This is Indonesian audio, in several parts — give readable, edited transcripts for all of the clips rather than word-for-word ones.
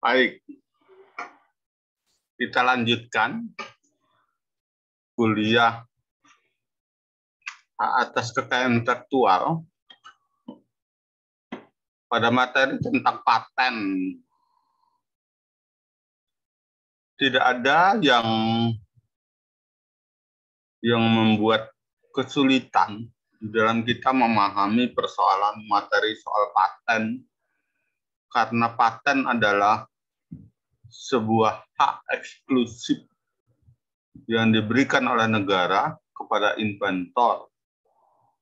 Baik, kita lanjutkan kuliah atas kekayaan intelektual pada materi tentang paten. Tidak ada yang membuat kesulitan di dalam kita memahami persoalan materi soal paten, karena paten adalah sebuah hak eksklusif yang diberikan oleh negara kepada inventor,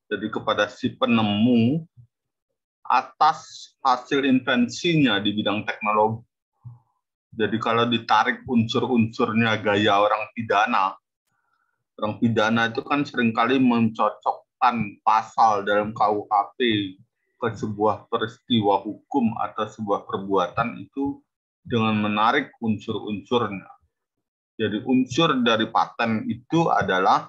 jadi kepada si penemu atas hasil invensinya di bidang teknologi. Jadi kalau ditarik unsur-unsurnya gaya orang pidana itu kan seringkali mencocokkan pasal dalam KUHP ke sebuah peristiwa hukum atau sebuah perbuatan itu dengan menarik unsur-unsurnya. Jadi unsur dari paten itu adalah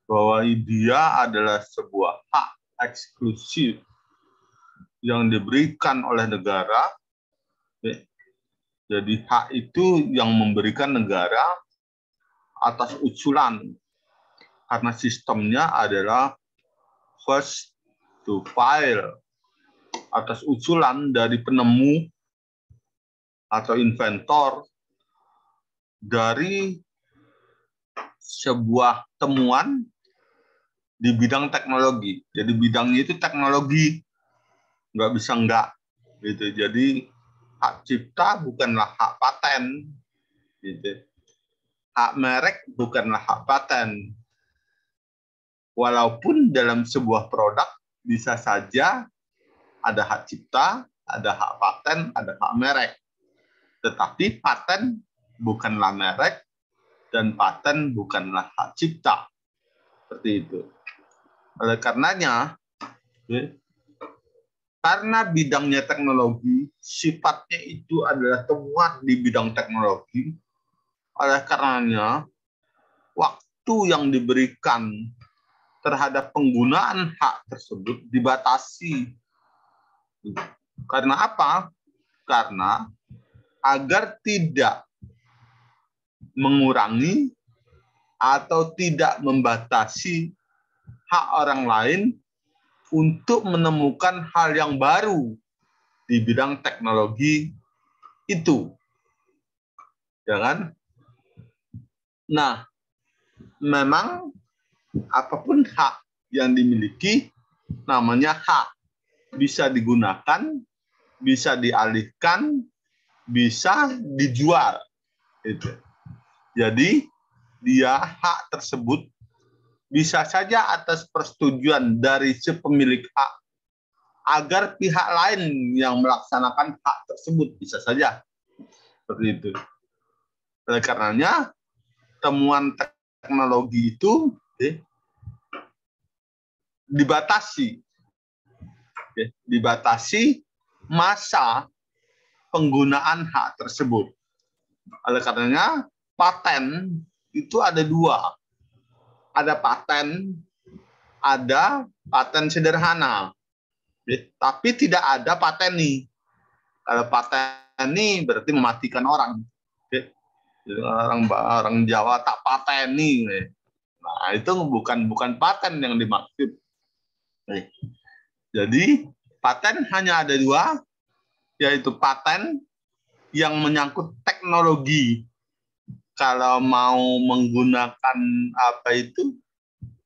bahwa dia adalah sebuah hak eksklusif yang diberikan oleh negara. Jadi hak itu yang memberikan negara atas usulan, karena sistemnya adalah first to file, atas usulan dari penemu atau inventor dari sebuah temuan di bidang teknologi. Jadi bidangnya itu teknologi, nggak bisa enggak gitu. Jadi hak cipta bukanlah hak paten, gitu. Hak merek bukanlah hak paten. Walaupun dalam sebuah produk bisa saja ada hak cipta, ada hak paten, ada hak merek. Tetapi paten bukanlah merek dan paten bukanlah hak cipta. Seperti itu. Oleh karenanya, karena bidangnya teknologi, sifatnya itu adalah temuan di bidang teknologi. Oleh karenanya, waktu yang diberikan terhadap penggunaan hak tersebut dibatasi. Karena apa? Karena agar tidak mengurangi atau tidak membatasi hak orang lain untuk menemukan hal yang baru di bidang teknologi itu. Ya kan? Nah, memang apapun hak yang dimiliki namanya hak. Bisa digunakan, bisa dialihkan, bisa dijual. Itu. Jadi, dia hak tersebut bisa saja atas persetujuan dari si pemilik hak agar pihak lain yang melaksanakan hak tersebut, bisa saja seperti itu. Oleh karenanya temuan teknologi itu dibatasi masa penggunaan hak tersebut. Oleh karenanya paten itu ada dua. Ada paten sederhana, tapi tidak ada pateni. Kalau pateni berarti mematikan orang. Orang Jawa tak pateni. Nah, itu bukan paten yang dimaksud. Jadi paten hanya ada dua, yaitu paten yang menyangkut teknologi. Kalau mau menggunakan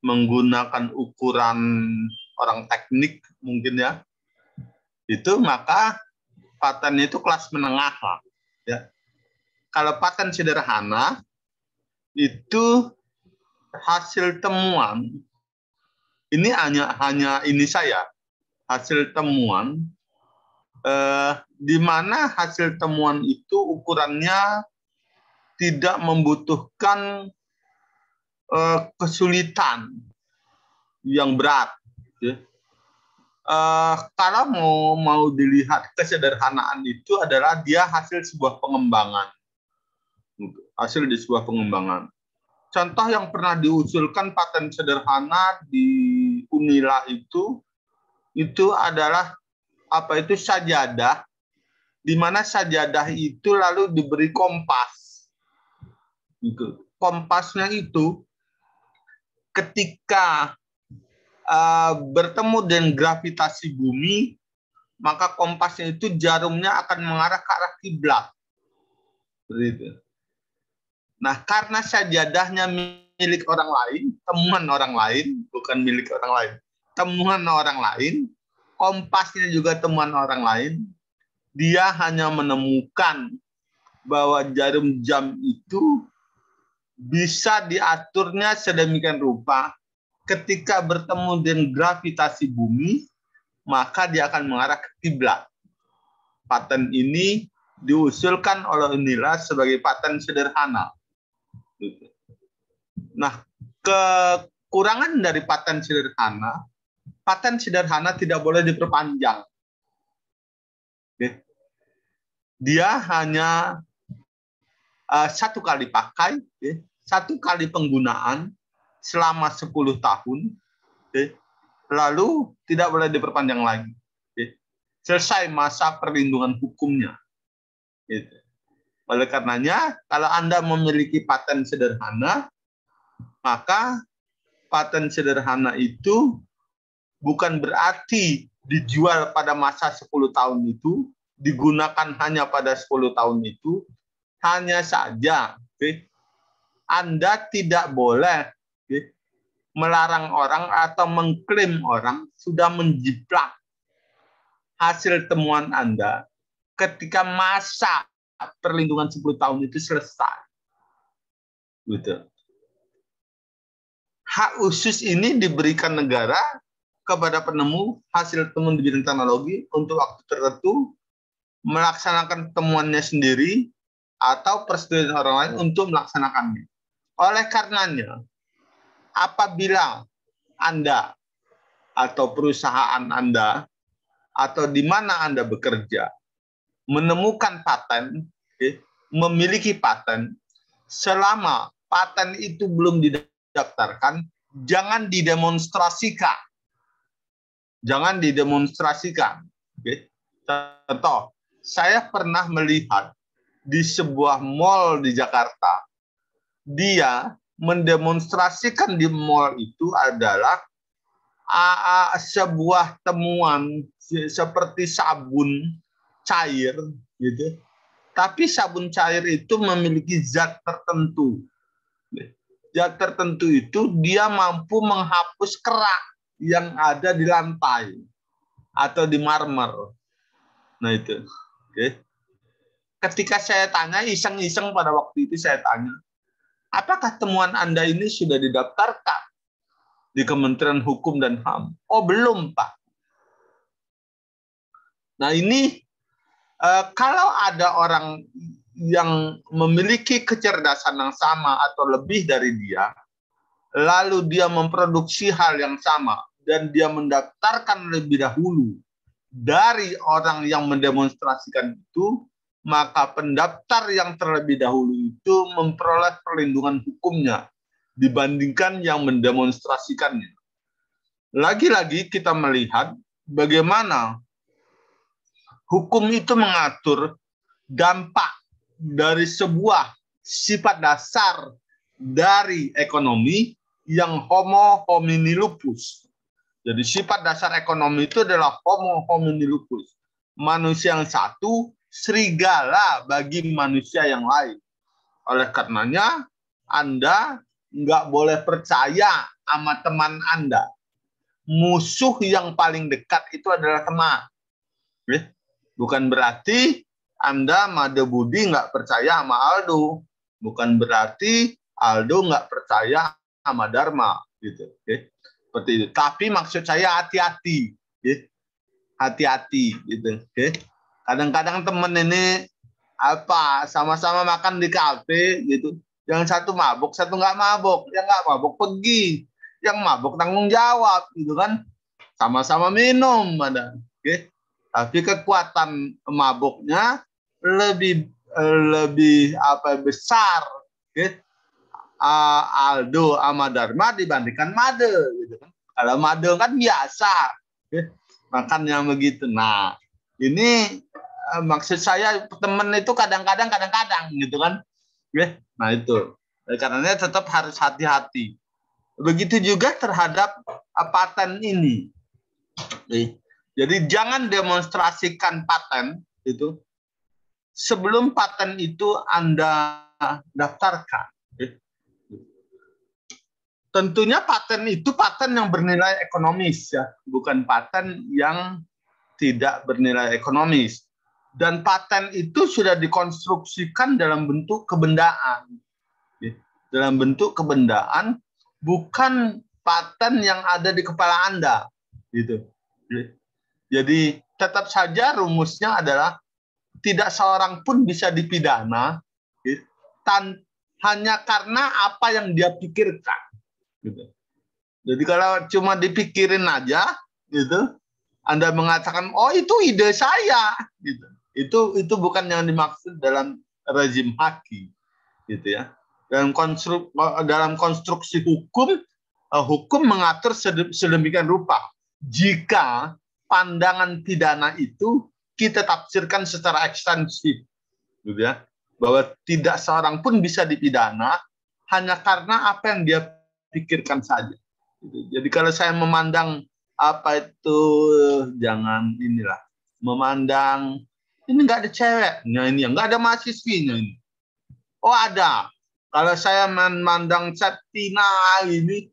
menggunakan ukuran orang teknik mungkin ya, itu maka paten itu kelas menengah lah. Ya. Kalau paten sederhana itu hasil temuan, ini hanya ini saya hasil temuan, di mana hasil temuan itu ukurannya tidak membutuhkan kesulitan yang berat. Ya. Kalau mau dilihat kesederhanaan itu adalah dia hasil sebuah pengembangan. Hasil di sebuah pengembangan. Contoh yang pernah diusulkan paten sederhana di Unila itu adalah sajadah di mana sajadah itu lalu diberi kompas. Gitu. Kompasnya itu ketika bertemu dengan gravitasi bumi, maka kompasnya itu jarumnya akan mengarah ke arah kiblat. Begitu. Nah, karena sajadahnya milik orang lain, temuan orang lain, bukan milik orang lain, temuan orang lain, kompasnya juga temuan orang lain, dia hanya menemukan bahwa jarum jam itu bisa diaturnya sedemikian rupa ketika bertemu dengan gravitasi bumi, maka dia akan mengarah ke kiblat. Paten ini diusulkan oleh Unila sebagai paten sederhana. Nah, kekurangan dari paten sederhana tidak boleh diperpanjang. Dia hanya satu kali pakai, satu kali penggunaan selama 10 tahun, lalu tidak boleh diperpanjang lagi. Selesai masa perlindungan hukumnya. Oleh karenanya, kalau Anda memiliki paten sederhana, maka paten sederhana itu bukan berarti dijual pada masa 10 tahun itu, digunakan hanya pada 10 tahun itu, hanya saja Anda tidak boleh melarang orang atau mengklaim orang sudah menjiplak hasil temuan Anda ketika masa perlindungan 10 tahun itu selesai. Gitu. Hak khusus ini diberikan negara kepada penemu hasil temuan di bidang teknologi untuk waktu tertentu melaksanakan temuannya sendiri atau persetujuan orang lain untuk melaksanakannya. Oleh karenanya, apabila Anda atau perusahaan Anda atau di mana Anda bekerja menemukan paten, memiliki paten, selama paten itu belum didaftarkan, jangan didemonstrasikan. Jangan didemonstrasikan. Contoh, saya pernah melihat di sebuah mall di Jakarta, dia mendemonstrasikan di mall itu adalah sebuah temuan seperti sabun cair, gitu. Tapi sabun cair itu memiliki zat tertentu. Zat tertentu itu dia mampu menghapus kerak yang ada di lantai atau di marmer. Nah itu. Ketika saya tanya, iseng-iseng pada waktu itu saya tanya, apakah temuan Anda ini sudah didaftarkan di Kementerian Hukum dan HAM? Oh, belum, Pak. Nah, ini kalau ada orang yang memiliki kecerdasan yang sama atau lebih dari dia, lalu dia memproduksi hal yang sama, dan dia mendaftarkan lebih dahulu dari orang yang mendemonstrasikan itu, maka pendaftar yang terlebih dahulu itu memperoleh perlindungan hukumnya dibandingkan yang mendemonstrasikannya. Lagi-lagi kita melihat bagaimana hukum itu mengatur dampak dari sebuah sifat dasar dari ekonomi yang homo homini lupus. Jadi sifat dasar ekonomi itu adalah homo homini lupus. Manusia yang satu, serigala bagi manusia yang lain. Oleh karenanya, Anda nggak boleh percaya sama teman Anda. Musuh yang paling dekat itu adalah teman. Bukan berarti Anda, Made Budi, nggak percaya sama Aldo. Bukan berarti Aldo nggak percaya sama Dharma. Gitu. Seperti itu. Tapi maksud saya hati-hati. Hati-hati. Gitu. Kadang-kadang teman ini sama-sama makan di kafe gitu. Yang satu mabuk, satu nggak mabuk. Yang nggak mabuk pergi. Yang mabuk tanggung jawab, gitu kan? Sama-sama minum, ada. Tapi kekuatan mabuknya lebih besar, Aldo sama Dharma dibandingkan Made, gitu kan? Kalau Made kan biasa, makan yang begitu. Nah, ini maksud saya teman itu kadang-kadang gitu kan. Nah itu. Karena tetap harus hati-hati. Begitu juga terhadap paten ini. Jadi jangan demonstrasikan paten itu sebelum paten itu Anda daftarkan. Tentunya paten itu paten yang bernilai ekonomis ya, bukan paten yang tidak bernilai ekonomis. Dan paten itu sudah dikonstruksikan dalam bentuk kebendaan. Dalam bentuk kebendaan, bukan paten yang ada di kepala Anda. Gitu. Jadi tetap saja rumusnya adalah tidak seorang pun bisa dipidana hanya karena apa yang dia pikirkan. Gitu. Jadi kalau cuma dipikirin aja, gitu, Anda mengatakan, oh itu ide saya, gitu. Itu bukan yang dimaksud dalam rezim haki, gitu ya. Dalam konstruksi hukum, hukum mengatur sedemikian rupa. Jika pandangan pidana itu kita tafsirkan secara ekstensif, gitu ya, bahwa tidak seorang pun bisa dipidana hanya karena apa yang dia pikirkan saja. Jadi kalau saya memandang apa itu, jangan inilah, memandang ini nggak ada ceweknya, ini nggak ada mahasiswinya ini. Oh ada. Kalau saya memandang Septina ini,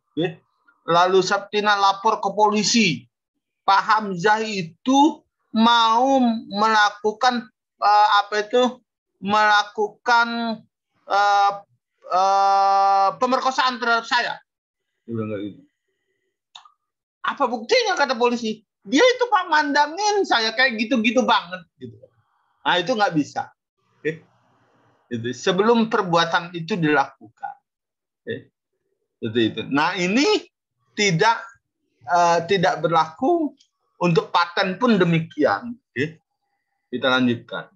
lalu Septina lapor ke polisi, Pak Hamzah itu mau melakukan melakukan pemerkosaan terhadap saya. Apa buktinya kata polisi? Dia itu Pak mandangin saya kayak gitu-gitu banget. Gitu. Nah itu nggak bisa. Gitu. Sebelum perbuatan itu dilakukan. Itu. Nah ini tidak berlaku untuk paten pun demikian. Kita lanjutkan.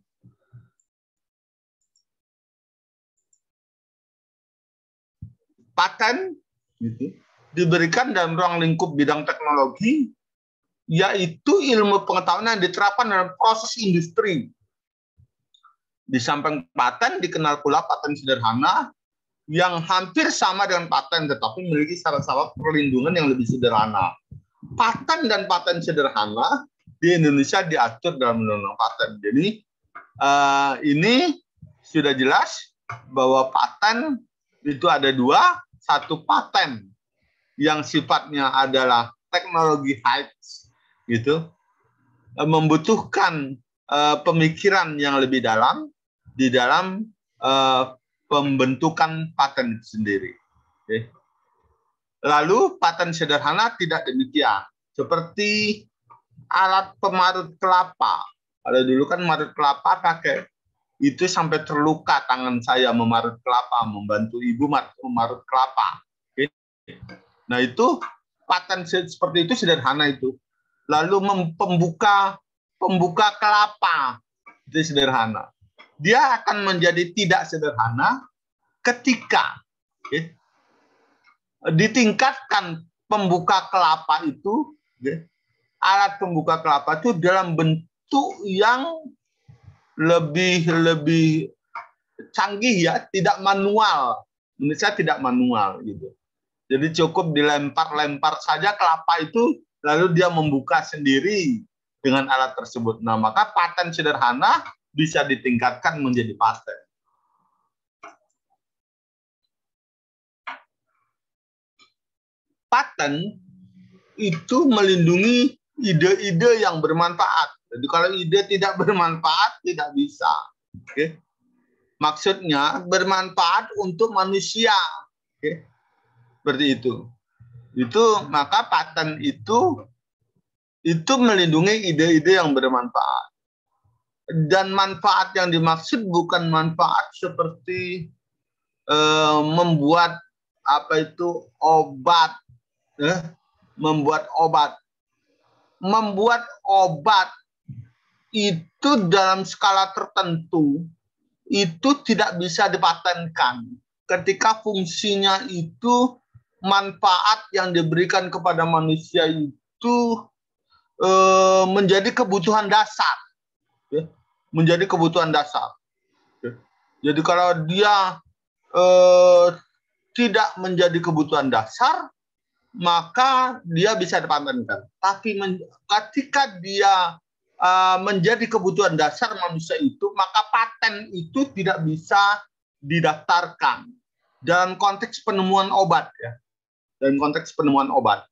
Paten gitu, diberikan dalam ruang lingkup bidang teknologi, yaitu ilmu pengetahuan yang diterapkan dalam proses industri. Di samping paten dikenal pula paten sederhana yang hampir sama dengan paten tetapi memiliki syarat-syarat perlindungan yang lebih sederhana. Paten dan paten sederhana di Indonesia diatur dalam undang-undang paten. Jadi ini sudah jelas bahwa paten itu ada dua. Satu paten yang sifatnya adalah teknologi heights, gitu, membutuhkan pemikiran yang lebih dalam di dalam pembentukan paten itu sendiri. Lalu paten sederhana tidak demikian, seperti alat pemarut kelapa. Kalau dulu kan marut kelapa pakai itu sampai terluka tangan saya memarut kelapa, membantu ibu memarut kelapa. Nah itu paten seperti itu sederhana itu. Lalu pembuka kelapa itu sederhana. Dia akan menjadi tidak sederhana ketika ditingkatkan pembuka kelapa itu, alat pembuka kelapa itu dalam bentuk yang lebih canggih ya, tidak manual. Menurut saya tidak manual gitu. Jadi cukup dilempar-lempar saja kelapa itu, lalu dia membuka sendiri dengan alat tersebut. Nah, maka paten sederhana bisa ditingkatkan menjadi paten. Paten itu melindungi ide-ide yang bermanfaat. Jadi kalau ide tidak bermanfaat, tidak bisa. Oke. Maksudnya bermanfaat untuk manusia. Oke. Seperti itu. Maka paten itu melindungi ide-ide yang bermanfaat. Dan manfaat yang dimaksud bukan manfaat seperti membuat obat. Membuat obat. Membuat obat itu dalam skala tertentu itu tidak bisa dipatenkan ketika fungsinya itu manfaat yang diberikan kepada manusia itu menjadi kebutuhan dasar. menjadi kebutuhan dasar. Jadi kalau dia tidak menjadi kebutuhan dasar, maka dia bisa dipatenkan. Tapi ketika dia menjadi kebutuhan dasar manusia itu, maka paten itu tidak bisa didaftarkan dalam konteks penemuan obat, ya. Dalam konteks penemuan obat.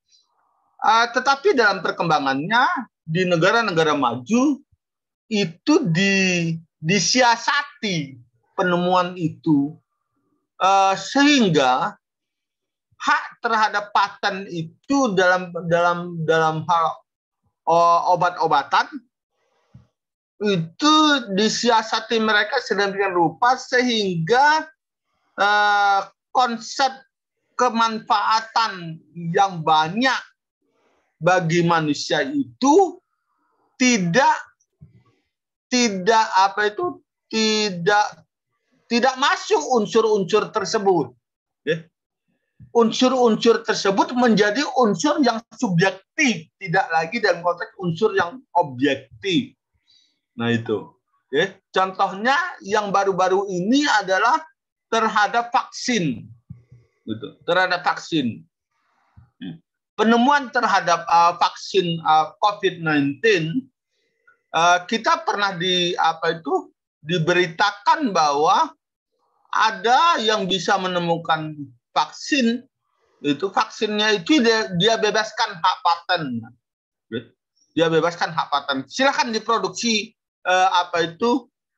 Tetapi dalam perkembangannya di negara-negara maju itu disiasati penemuan itu sehingga hak terhadap paten itu dalam hal obat-obatan itu disiasati mereka sedemikian rupa sehingga konsep kemanfaatan yang banyak bagi manusia itu tidak masuk unsur-unsur tersebut. Unsur-unsur tersebut menjadi unsur yang subjektif, tidak lagi dalam konteks unsur yang objektif. Nah itu. Contohnya yang baru-baru ini adalah terhadap vaksin. Gitu. Terhadap vaksin. Penemuan terhadap vaksin COVID-19, kita pernah diberitakan bahwa ada yang bisa menemukan vaksin, itu vaksinnya itu dia bebaskan hak paten. Dia bebaskan hak paten. Silakan diproduksi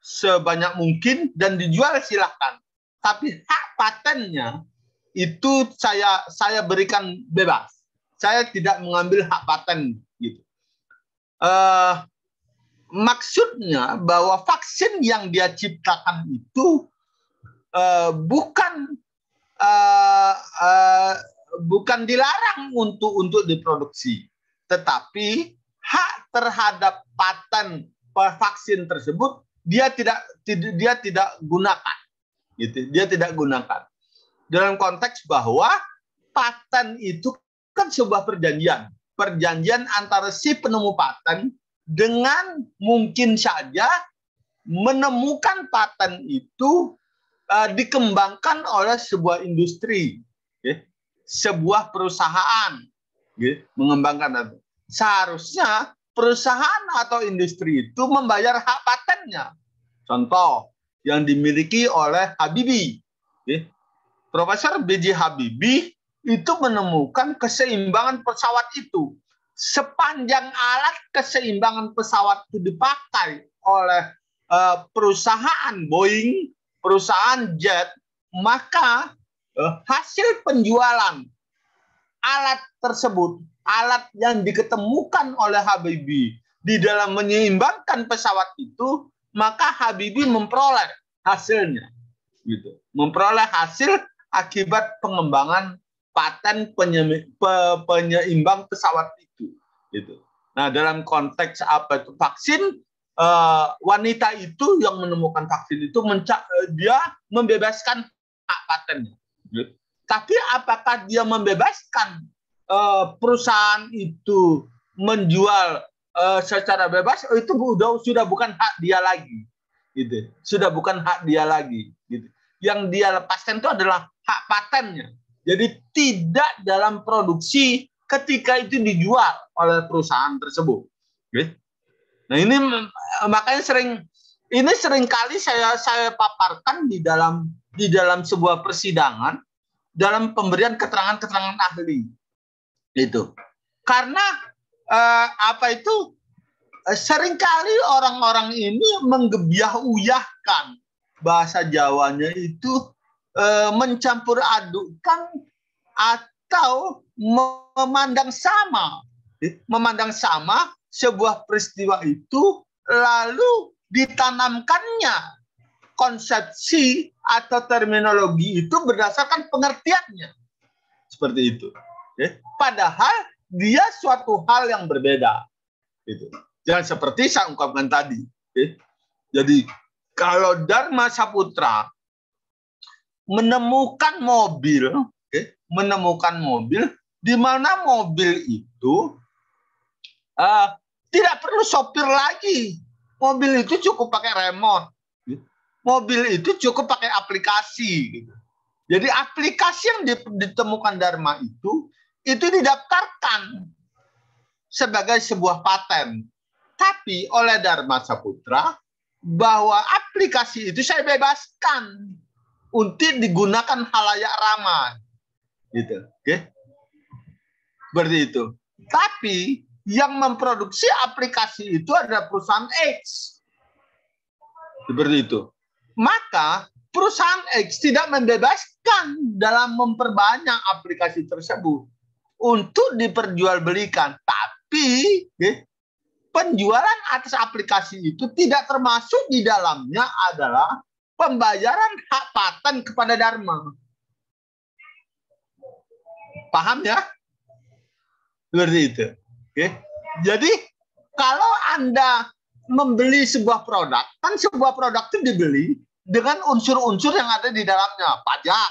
sebanyak mungkin dan dijual silakan. Tapi hak patennya itu saya berikan bebas. Saya tidak mengambil hak paten gitu. Maksudnya bahwa vaksin yang dia ciptakan itu bukan dilarang untuk diproduksi, tetapi hak terhadap paten vaksin tersebut dia tidak gunakan, gitu. Dia tidak gunakan dalam konteks bahwa paten itu kan sebuah perjanjian antara si penemu paten dengan mungkin saja menemukan paten itu dikembangkan oleh sebuah industri, sebuah perusahaan, mengembangkan itu. Seharusnya perusahaan atau industri itu membayar hak patennya. Contoh yang dimiliki oleh Habibie, Profesor B.J. Habibie itu menemukan keseimbangan pesawat itu. Sepanjang alat keseimbangan pesawat itu dipakai oleh perusahaan Boeing, perusahaan jet, maka hasil penjualan alat tersebut, alat yang diketemukan oleh Habibie di dalam menyeimbangkan pesawat itu, maka Habibie memperoleh hasilnya, gitu. Memperoleh hasil akibat pengembangan paten penyeimbang pesawat itu, gitu. Nah, dalam konteks vaksin, wanita itu yang menemukan vaksin itu dia membebaskan hak patennya. Gitu. Tapi apakah dia membebaskan perusahaan itu menjual secara bebas? Itu sudah bukan hak dia lagi, gitu. Sudah bukan hak dia lagi, gitu. Yang dia lepaskan itu adalah hak patennya. Jadi tidak dalam produksi ketika itu dijual oleh perusahaan tersebut. Gitu. Nah ini makanya seringkali saya paparkan di dalam sebuah persidangan dalam pemberian keterangan ahli itu. Karena seringkali orang-orang ini menggebiah-uyahkan bahasa Jawanya itu mencampur adukkan atau memandang sama sebuah peristiwa itu, lalu ditanamkannya konsepsi atau terminologi itu berdasarkan pengertiannya. Seperti itu. Padahal dia suatu hal yang berbeda. Jangan seperti saya ungkapkan tadi. Jadi kalau Dharma Saputra menemukan mobil, di mana mobil itu tidak perlu sopir lagi, Mobil itu cukup pakai remote. Mobil itu cukup pakai aplikasi. Jadi aplikasi yang ditemukan Dharma itu didaftarkan sebagai sebuah paten. Tapi oleh Dharma Saputra, bahwa aplikasi itu saya bebaskan untuk digunakan halayak ramai. Gitu. Oke? Seperti itu. Tapi yang memproduksi aplikasi itu adalah perusahaan X. Seperti itu. Maka perusahaan X tidak membebaskan dalam memperbanyak aplikasi tersebut untuk diperjualbelikan. Tapi penjualan atas aplikasi itu tidak termasuk di dalamnya adalah pembayaran hak paten kepada Dharma. Paham ya? Seperti itu. Oke. Jadi kalau Anda membeli sebuah produk, kan sebuah produk itu dibeli dengan unsur-unsur yang ada di dalamnya. Pajak,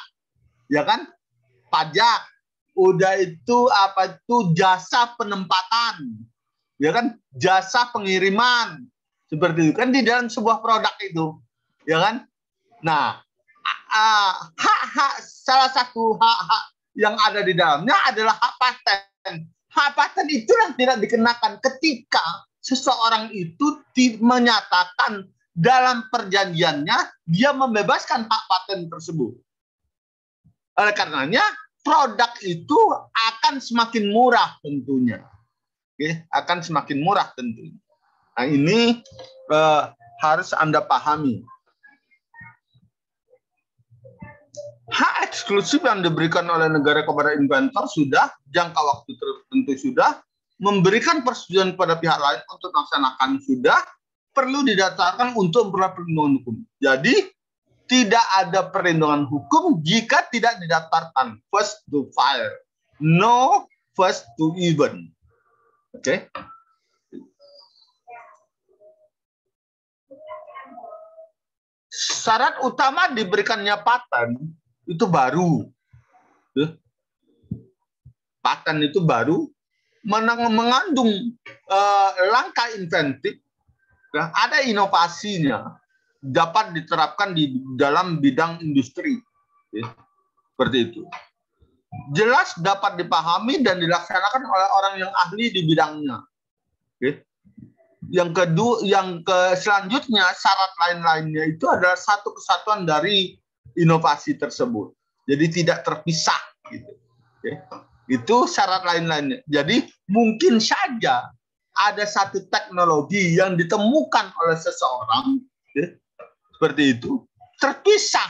ya kan? Pajak. Udah itu apa itu jasa penempatan, ya kan? Jasa pengiriman. Seperti itu kan di dalam sebuah produk itu, ya kan? Nah, hak-hak salah satu hak-hak yang ada di dalamnya adalah hak paten. Hak paten itu yang tidak dikenakan ketika seseorang itu menyatakan dalam perjanjiannya dia membebaskan hak paten tersebut. Oleh karenanya produk itu akan semakin murah tentunya. Oke, akan semakin murah tentunya. Nah, ini harus Anda pahami. Hak eksklusif yang diberikan oleh negara kepada inventor sudah, jangka waktu tertentu sudah, memberikan persetujuan kepada pihak lain untuk melaksanakan sudah, perlu didaftarkan untuk memperoleh perlindungan hukum. Jadi, tidak ada perlindungan hukum jika tidak didaftarkan. First to file, no first to even. Oke. Syarat utama diberikannya paten itu baru. Paten itu baru mengandung langkah inventif, ada inovasinya, dapat diterapkan di dalam bidang industri. Seperti itu. Jelas dapat dipahami dan dilaksanakan oleh orang yang ahli di bidangnya. Yang kedua, selanjutnya syarat lain-lainnya itu adalah satu kesatuan dari inovasi tersebut. Jadi tidak terpisah gitu. Itu syarat lain-lainnya. Jadi mungkin saja ada satu teknologi yang ditemukan oleh seseorang seperti itu terpisah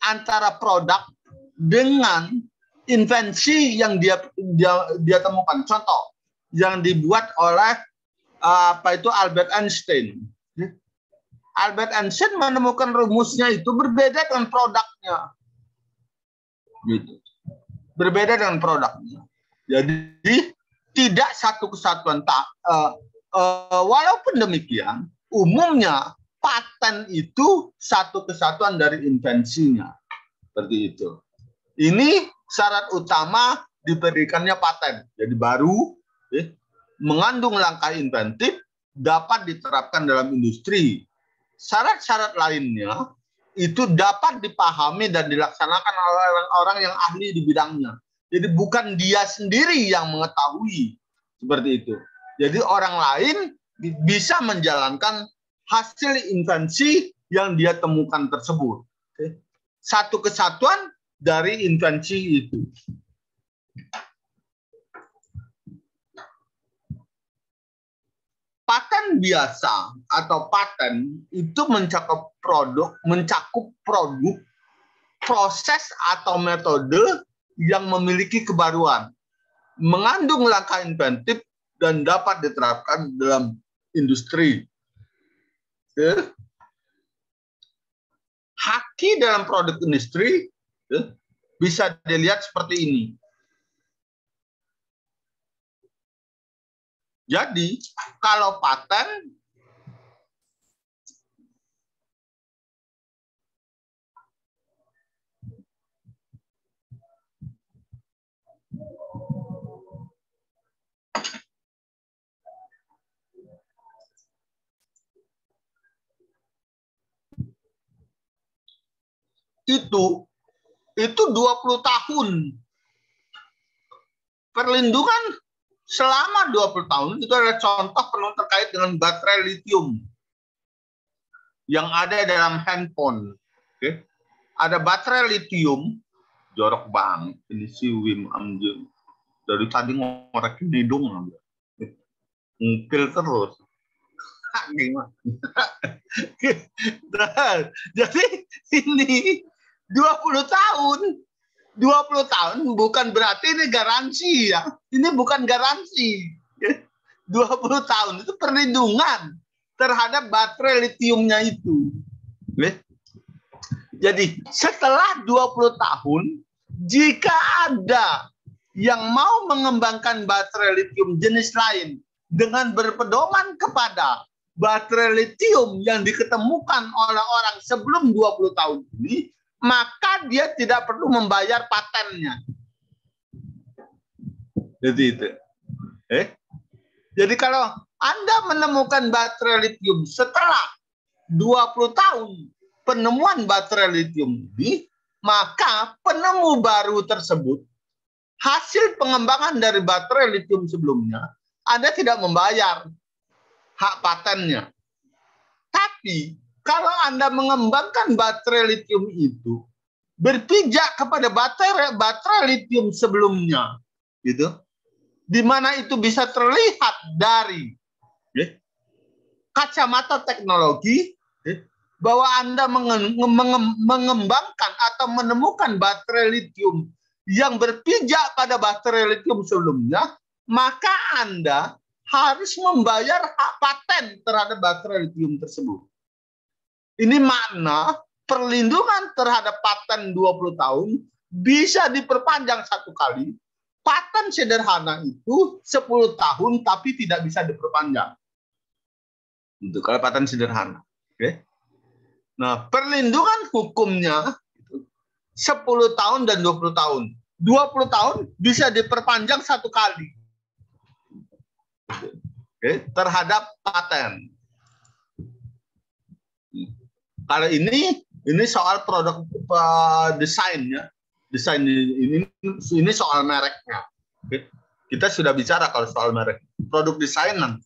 antara produk dengan invensi yang dia temukan. Contoh yang dibuat oleh Albert Einstein. Albert Einstein menemukan rumusnya itu berbeda dengan produknya. Gitu. Berbeda dengan produknya. Jadi tidak satu kesatuan. Walaupun demikian, umumnya paten itu satu kesatuan dari invensinya. Seperti itu. Ini syarat utama diberikannya paten. Jadi baru, mengandung langkah inventif, dapat diterapkan dalam industri. Syarat-syarat lainnya itu dapat dipahami dan dilaksanakan oleh orang-orang yang ahli di bidangnya. Jadi bukan dia sendiri yang mengetahui seperti itu. Jadi orang lain bisa menjalankan hasil invensi yang dia temukan tersebut. Satu kesatuan dari invensi itu. Paten biasa atau paten itu mencakup produk, proses atau metode yang memiliki kebaruan, mengandung langkah inventif dan dapat diterapkan dalam industri. Haki dalam produk industri bisa dilihat seperti ini. Jadi, kalau paten itu 20 tahun. Perlindungan selama 20 tahun itu adalah contoh penuh terkait dengan baterai lithium yang ada dalam handphone. Oke. Ada baterai lithium, jorok banget. Ini si Wim Amjeng. Dari tadi ngorekin hidung. Ngupil terus. Gimana? Jadi ini 20 tahun. 20 tahun bukan berarti ini garansi ya. Ini bukan garansi. 20 tahun itu perlindungan terhadap baterai litiumnya itu. Jadi setelah 20 tahun, jika ada yang mau mengembangkan baterai litium jenis lain dengan berpedoman kepada baterai litium yang diketemukan oleh orang sebelum 20 tahun ini, maka dia tidak perlu membayar patennya. Jadi itu. Jadi kalau Anda menemukan baterai litium setelah 20 tahun penemuan baterai litium ini, maka penemu baru tersebut, hasil pengembangan dari baterai litium sebelumnya, Anda tidak membayar hak patennya. Tapi kalau Anda mengembangkan baterai litium itu berpijak kepada baterai litium sebelumnya, gitu, di mana itu bisa terlihat dari kacamata teknologi bahwa Anda mengembangkan atau menemukan baterai litium yang berpijak pada baterai litium sebelumnya, maka Anda harus membayar hak paten terhadap baterai litium tersebut. Ini makna perlindungan terhadap paten 20 tahun bisa diperpanjang 1 kali. Paten sederhana itu 10 tahun tapi tidak bisa diperpanjang. Itu kalau paten sederhana. Oke. Nah, perlindungan hukumnya 10 tahun dan 20 tahun. 20 tahun bisa diperpanjang 1 kali. Oke, terhadap paten. Kalau ini soal produk desainnya, desain ini soal mereknya. Oke. Kita sudah bicara kalau soal merek. Produk desainan.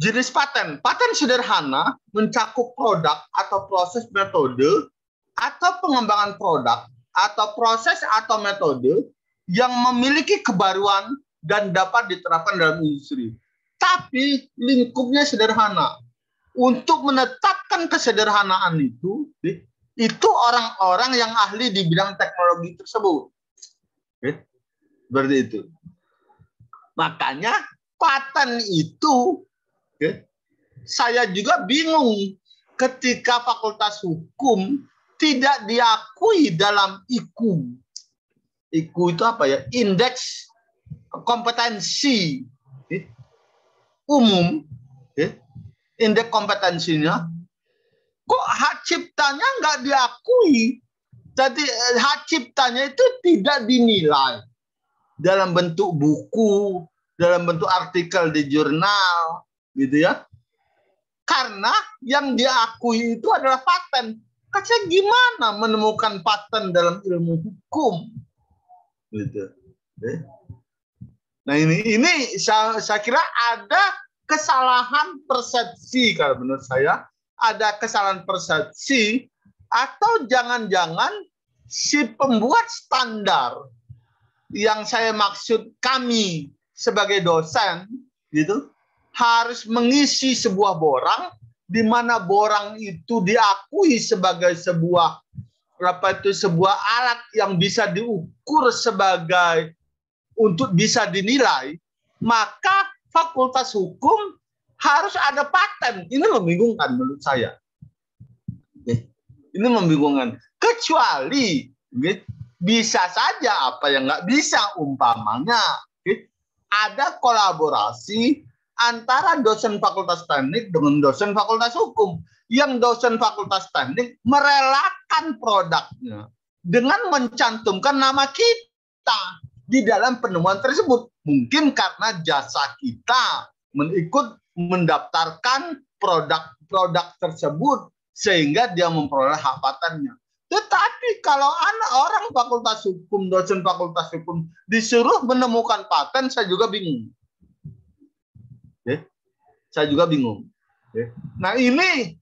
Jenis paten. Paten sederhana mencakup produk atau proses metode atau pengembangan produk atau proses atau metode yang memiliki kebaruan dan dapat diterapkan dalam industri. Tapi lingkupnya sederhana. Untuk menetapkan kesederhanaan itu orang-orang yang ahli di bidang teknologi tersebut. Seperti itu. Makanya paten itu, saya juga bingung ketika Fakultas Hukum tidak diakui dalam IKU. IKU itu apa ya? Indeks kompetensi umum. Indeks kompetensinya, kok hak ciptanya nggak diakui? Jadi hak ciptanya itu tidak dinilai dalam bentuk buku, dalam bentuk artikel di jurnal, gitu ya. Karena yang diakui itu adalah paten. Katanya gimana menemukan paten dalam ilmu hukum? Gitu. Nah ini saya kira ada kesalahan persepsi. Kalau menurut saya ada kesalahan persepsi, atau jangan-jangan si pembuat standar, yang saya maksud kami sebagai dosen, gitu, harus mengisi sebuah borang di mana borang itu diakui sebagai sebuah sebuah alat yang bisa diukur sebagai untuk bisa dinilai, maka Fakultas Hukum harus ada paten. Ini membingungkan menurut saya. Ini membingungkan. Kecuali bisa saja apa yang nggak bisa, umpamanya ada kolaborasi antara dosen Fakultas Teknik dengan dosen Fakultas Hukum. Yang dosen Fakultas Teknik merelakan produknya dengan mencantumkan nama kita di dalam penemuan tersebut. Mungkin karena jasa kita ikut mendaftarkan produk-produk tersebut sehingga dia memperoleh hak patennya. Tetapi kalau orang fakultas hukum, dosen fakultas hukum disuruh menemukan paten, saya juga bingung. Saya juga bingung. Nah, ini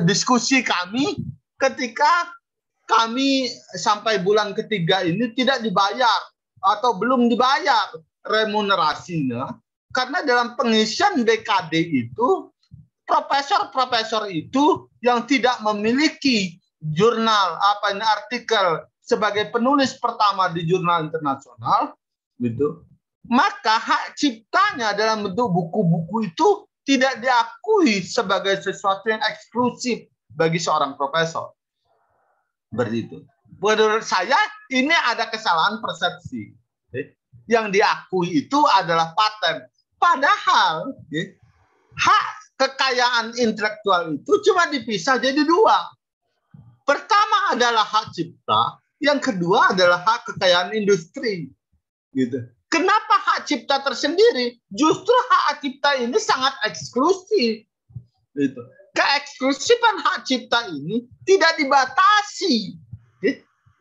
diskusi kami ketika kami sampai bulan ketiga ini tidak dibayar atau belum dibayar remunerasinya, karena dalam pengisian BKD itu profesor-profesor itu yang tidak memiliki jurnal artikel sebagai penulis pertama di jurnal internasional gitu, maka hak ciptanya dalam bentuk buku-buku itu tidak diakui sebagai sesuatu yang eksklusif bagi seorang profesor. Begitu. Menurut saya ini ada kesalahan persepsi. Yang diakui itu adalah paten. Padahal hak kekayaan intelektual itu cuma dipisah jadi dua. Pertama adalah hak cipta, yang kedua adalah hak kekayaan industri. Gitu. Kenapa hak cipta tersendiri? Justru hak cipta ini sangat eksklusif. Gitu. Keeksklusifan hak cipta ini tidak dibatasi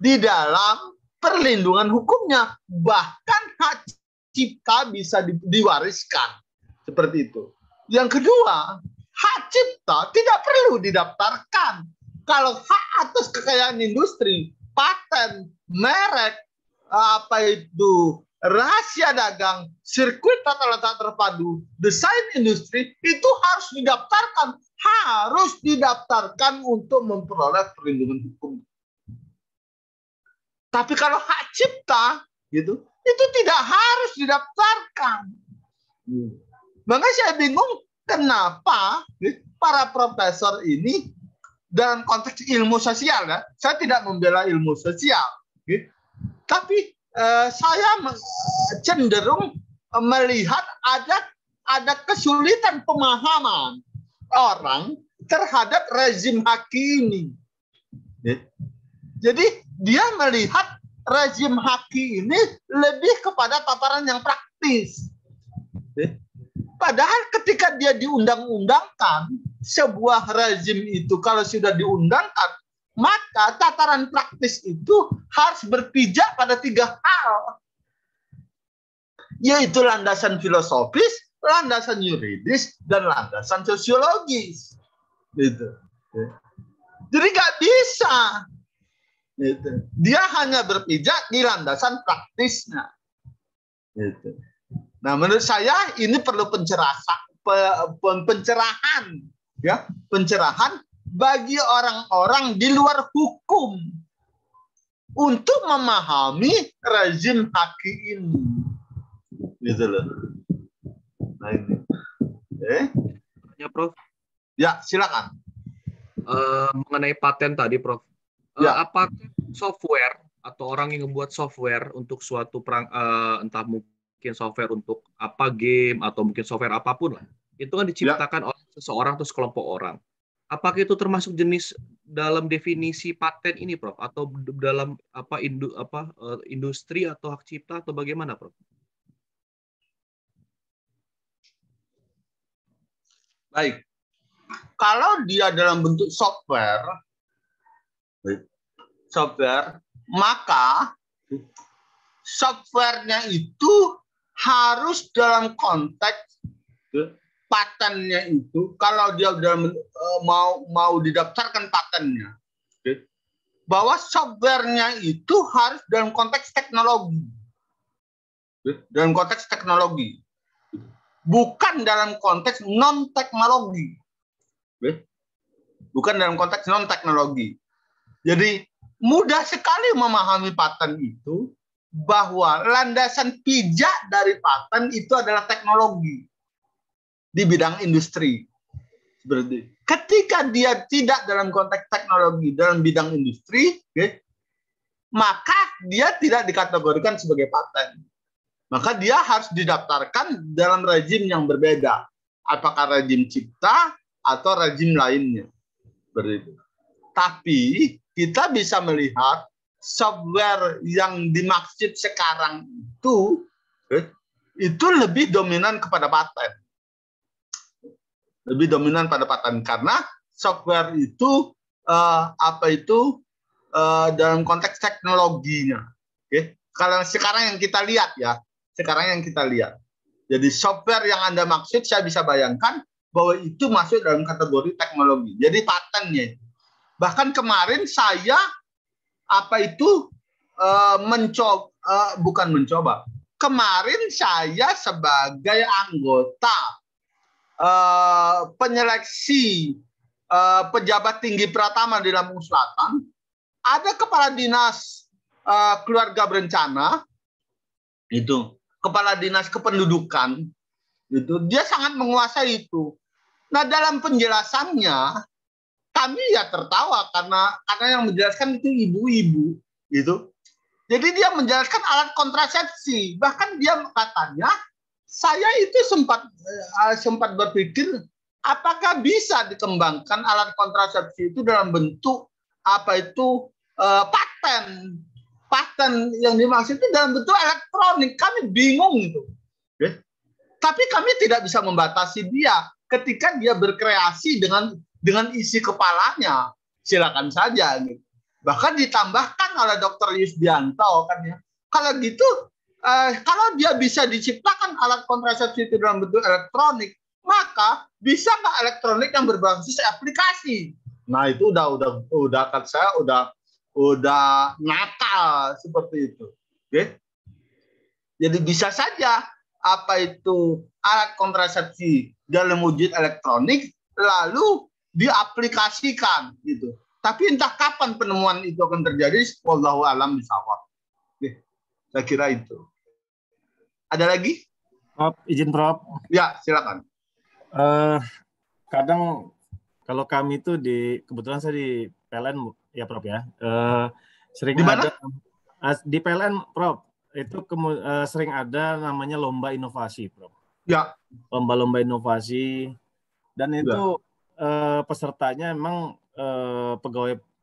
di dalam perlindungan hukumnya. Bahkan hak cipta bisa diwariskan. Seperti itu. Yang kedua, hak cipta tidak perlu didaftarkan. Kalau hak atas kekayaan industri, paten, merek, rahasia dagang, sirkuit tata letak terpadu, desain industri, itu harus didaftarkan untuk memperoleh perlindungan hukum. Tapi kalau hak cipta, gitu, itu tidak harus didaftarkan. Makanya saya bingung kenapa para profesor ini dalam konteks ilmu sosial, ya, saya tidak membela ilmu sosial, tapi saya cenderung melihat ada kesulitan pemahaman orang terhadap rezim haki ini. Jadi dia melihat rezim haki ini lebih kepada tataran yang praktis. Padahal ketika dia diundang-undangkan, sebuah rezim itu kalau sudah diundangkan, maka tataran praktis itu harus berpijak pada tiga hal, yaitu landasan filosofis, landasan yuridis, dan landasan sosiologis. Gitu. Jadi nggak bisa. Gitu. Dia hanya berpijak di landasan praktisnya. Gitu. Nah, menurut saya ini perlu pencerahan, ya, pencerahan bagi orang-orang di luar hukum untuk memahami rezim haki ini. Gitu loh. Nah, ini. Ya, Prof. Ya, silakan. Mengenai paten tadi, Prof. Ya. Apakah software atau orang yang membuat software untuk suatu entah mungkin software untuk apa game atau mungkin software apapun lah, itu kan diciptakan oleh seseorang atau sekelompok orang. Apakah itu termasuk jenis dalam definisi paten ini, Prof? Atau dalam industri atau hak cipta atau bagaimana, Prof? Baik. Kalau dia dalam bentuk software, maka softwarenya itu harus dalam konteks patennya itu, kalau dia mau didaftarkan patennya, bahwa softwarenya itu harus dalam konteks teknologi, bukan dalam konteks non teknologi, Jadi mudah sekali memahami paten itu, bahwa landasan pijak dari paten itu adalah teknologi di bidang industri. Seperti ketika dia tidak dalam konteks teknologi dalam bidang industri, maka dia tidak dikategorikan sebagai paten. Maka dia harus didaftarkan dalam rezim yang berbeda, apakah rezim cipta atau rezim lainnya. Seperti itu. Tapi kita bisa melihat software yang dimaksud sekarang itu lebih dominan kepada paten. lebih dominan pada paten karena software itu dalam konteks teknologinya. Oke. Kalau sekarang yang kita lihat ya, Jadi software yang Anda maksud saya bisa bayangkan bahwa itu masuk dalam kategori teknologi. Jadi patennya. Bahkan kemarin saya bukan mencoba. Kemarin saya sebagai anggota penyeleksi pejabat tinggi Pratama di Lampung Selatan, ada kepala dinas keluarga berencana, itu kepala dinas kependudukan, itu dia sangat menguasai itu. Nah dalam penjelasannya kami ya tertawa karena yang menjelaskan itu ibu-ibu, gitu. Jadi dia menjelaskan alat kontrasepsi, bahkan dia katanya saya itu sempat berpikir apakah bisa dikembangkan alat kontrasepsi itu dalam bentuk paten. Paten yang dimaksud itu dalam bentuk elektronik. Kami bingung itu. Tapi kami tidak bisa membatasi dia ketika dia berkreasi dengan isi kepalanya. Silakan saja. Gitu. Bahkan ditambahkan oleh Dr. Yusdianto kan ya. Kalau gitu, kalau dia bisa diciptakan alat kontrasepsi itu dalam bentuk elektronik, maka bisa nggak elektronik yang berbasis aplikasi? Nah itu udah kan saya udah nakal seperti itu. Oke? Jadi bisa saja alat kontrasepsi dalam wujud elektronik lalu diaplikasikan gitu. Tapi entah kapan penemuan itu akan terjadi, wallahu alam bishawab. Oke, saya kira itu. Ada lagi? Prof, izin Prof. Ya, silakan. Kadang kalau kami itu kebetulan saya di PLN ya Prof ya. Sering di mana? Ada di PLN Prof. Itu sering ada namanya lomba inovasi Prof. Ya. Lomba-lomba inovasi dan itu pesertanya memang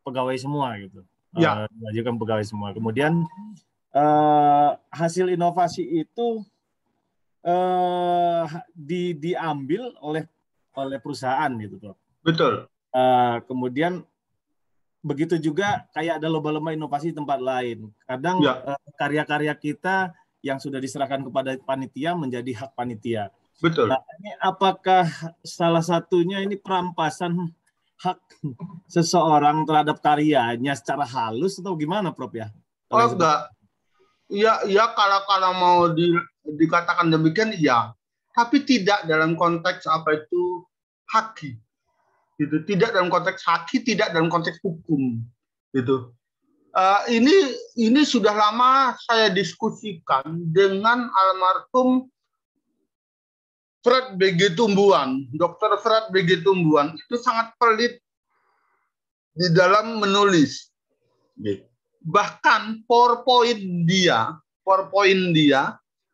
pegawai semua gitu. Ya. Diajukan pegawai semua. Kemudian hasil inovasi itu diambil oleh perusahaan gitu Prof. Betul. Kemudian begitu juga kayak ada lomba-lomba inovasi di tempat lain. Kadang karya-karya kita yang sudah diserahkan kepada panitia menjadi hak panitia. Betul. Nah, ini apakah salah satunya ini perampasan hak seseorang terhadap karyanya secara halus atau gimana Prof ya? Oh enggak. Ya kalau mau dikatakan demikian ya. Tapi tidak dalam konteks haki. Gitu. Tidak dalam konteks haki, tidak dalam konteks hukum. Gitu. Ini sudah lama saya diskusikan dengan almarhum Fred B.G. Tumbuhan. Dr. Fred B.G. Tumbuhan itu sangat pelit di dalam menulis. Bahkan PowerPoint dia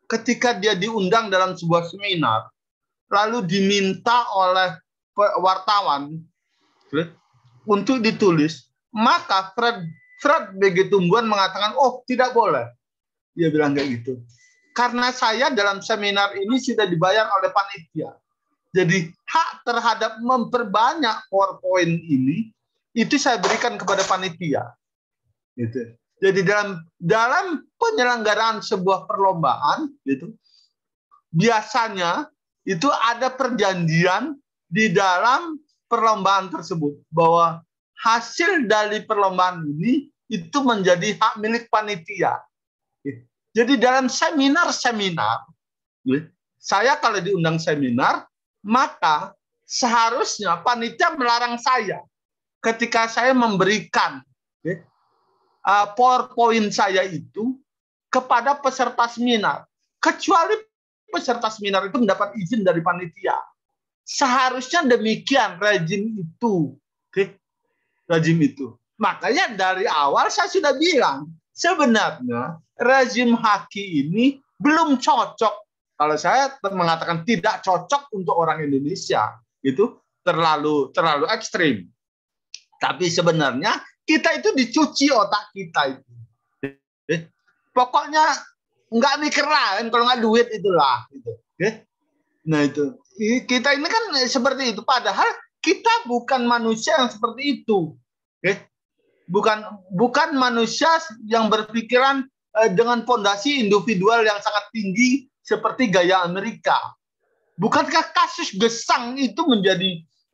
ketika dia diundang dalam sebuah seminar, lalu diminta oleh wartawan untuk ditulis, maka Fred B.G. Tumbuhan mengatakan, oh tidak boleh. Dia bilang kayak gitu. Karena saya dalam seminar ini sudah dibayar oleh panitia. Jadi hak terhadap memperbanyak PowerPoint ini, itu saya berikan kepada panitia. Gitu. Jadi dalam penyelenggaraan sebuah perlombaan, gitu, biasanya itu ada perjanjian di dalam perlombaan tersebut bahwa hasil dari perlombaan ini itu menjadi hak milik panitia. Jadi dalam seminar-seminar, saya kalau diundang seminar, maka seharusnya panitia melarang saya ketika saya memberikan PowerPoint saya itu kepada peserta seminar, kecuali peserta seminar itu mendapat izin dari panitia. Seharusnya demikian rezim itu. Rezim itu. Makanya dari awal saya sudah bilang, sebenarnya rezim haki ini belum cocok. Kalau saya mengatakan tidak cocok untuk orang Indonesia, itu terlalu ekstrim. Tapi sebenarnya kita itu dicuci otak kita itu. Pokoknya nggak mikir lain kalau nggak duit itulah. Gitu. Nah itu, kita ini kan seperti itu. Padahal kita bukan manusia yang seperti itu. Bukan manusia yang berpikiran dengan fondasi individual yang sangat tinggi seperti gaya Amerika. Bukankah kasus Gesang itu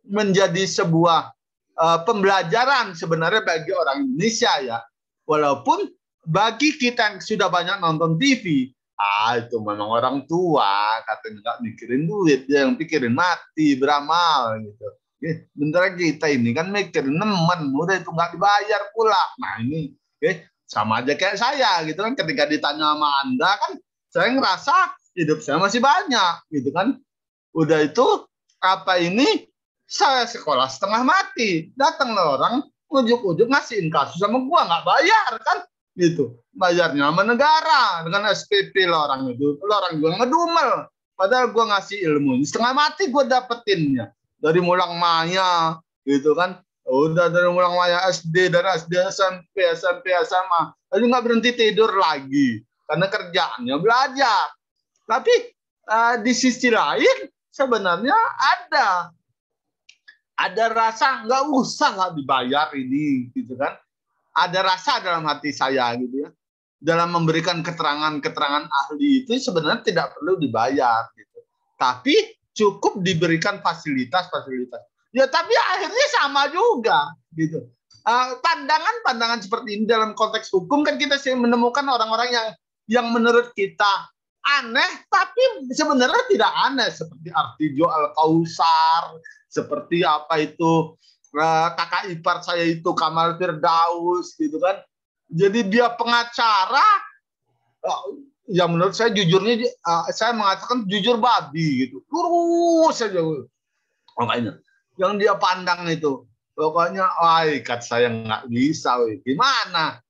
menjadi sebuah pembelajaran sebenarnya bagi orang Indonesia ya. Walaupun bagi kita yang sudah banyak nonton TV, itu memang orang tua katanya nggak mikirin duit, dia yang pikirin mati, beramal gitu. Bentar kita ini kan mikirin nemen, udah itu nggak dibayar pula. Nah ini sama aja kayak saya gitu kan, ketika ditanya sama Anda kan saya ngerasa hidup saya masih banyak gitu kan. Udah itu saya sekolah setengah mati, datang orang ujuk-ujuk ngasihin kasus sama gua, nggak bayar kan gitu, bayarnya sama negara dengan SPP lah orang itu, orang gua ngedumel, padahal gua ngasih ilmu setengah mati gua dapetinnya dari Mulang Maya gitu kan. Udah dari Mulang Maya SD, dari SD SMP SMA, jadi nggak berhenti tidur lagi karena kerjaannya belajar. Tapi di sisi lain sebenarnya ada rasa nggak usah lah dibayar ini gitu kan. Ada rasa dalam hati saya gitu ya, dalam memberikan keterangan ahli itu sebenarnya tidak perlu dibayar gitu, tapi cukup diberikan fasilitas ya. Tapi akhirnya sama juga gitu. Pandangan seperti ini dalam konteks hukum kan kita sih menemukan orang-orang yang menurut kita aneh, tapi sebenarnya tidak aneh, seperti Artijo Al-Kausar, seperti kakak ipar saya itu Kamal Firdaus gitu kan. Jadi dia pengacara yang menurut saya jujurnya saya mengatakan jujur babi gitu, lurus saja makanya yang dia pandang itu pokoknya ikat saya nggak bisa gimana.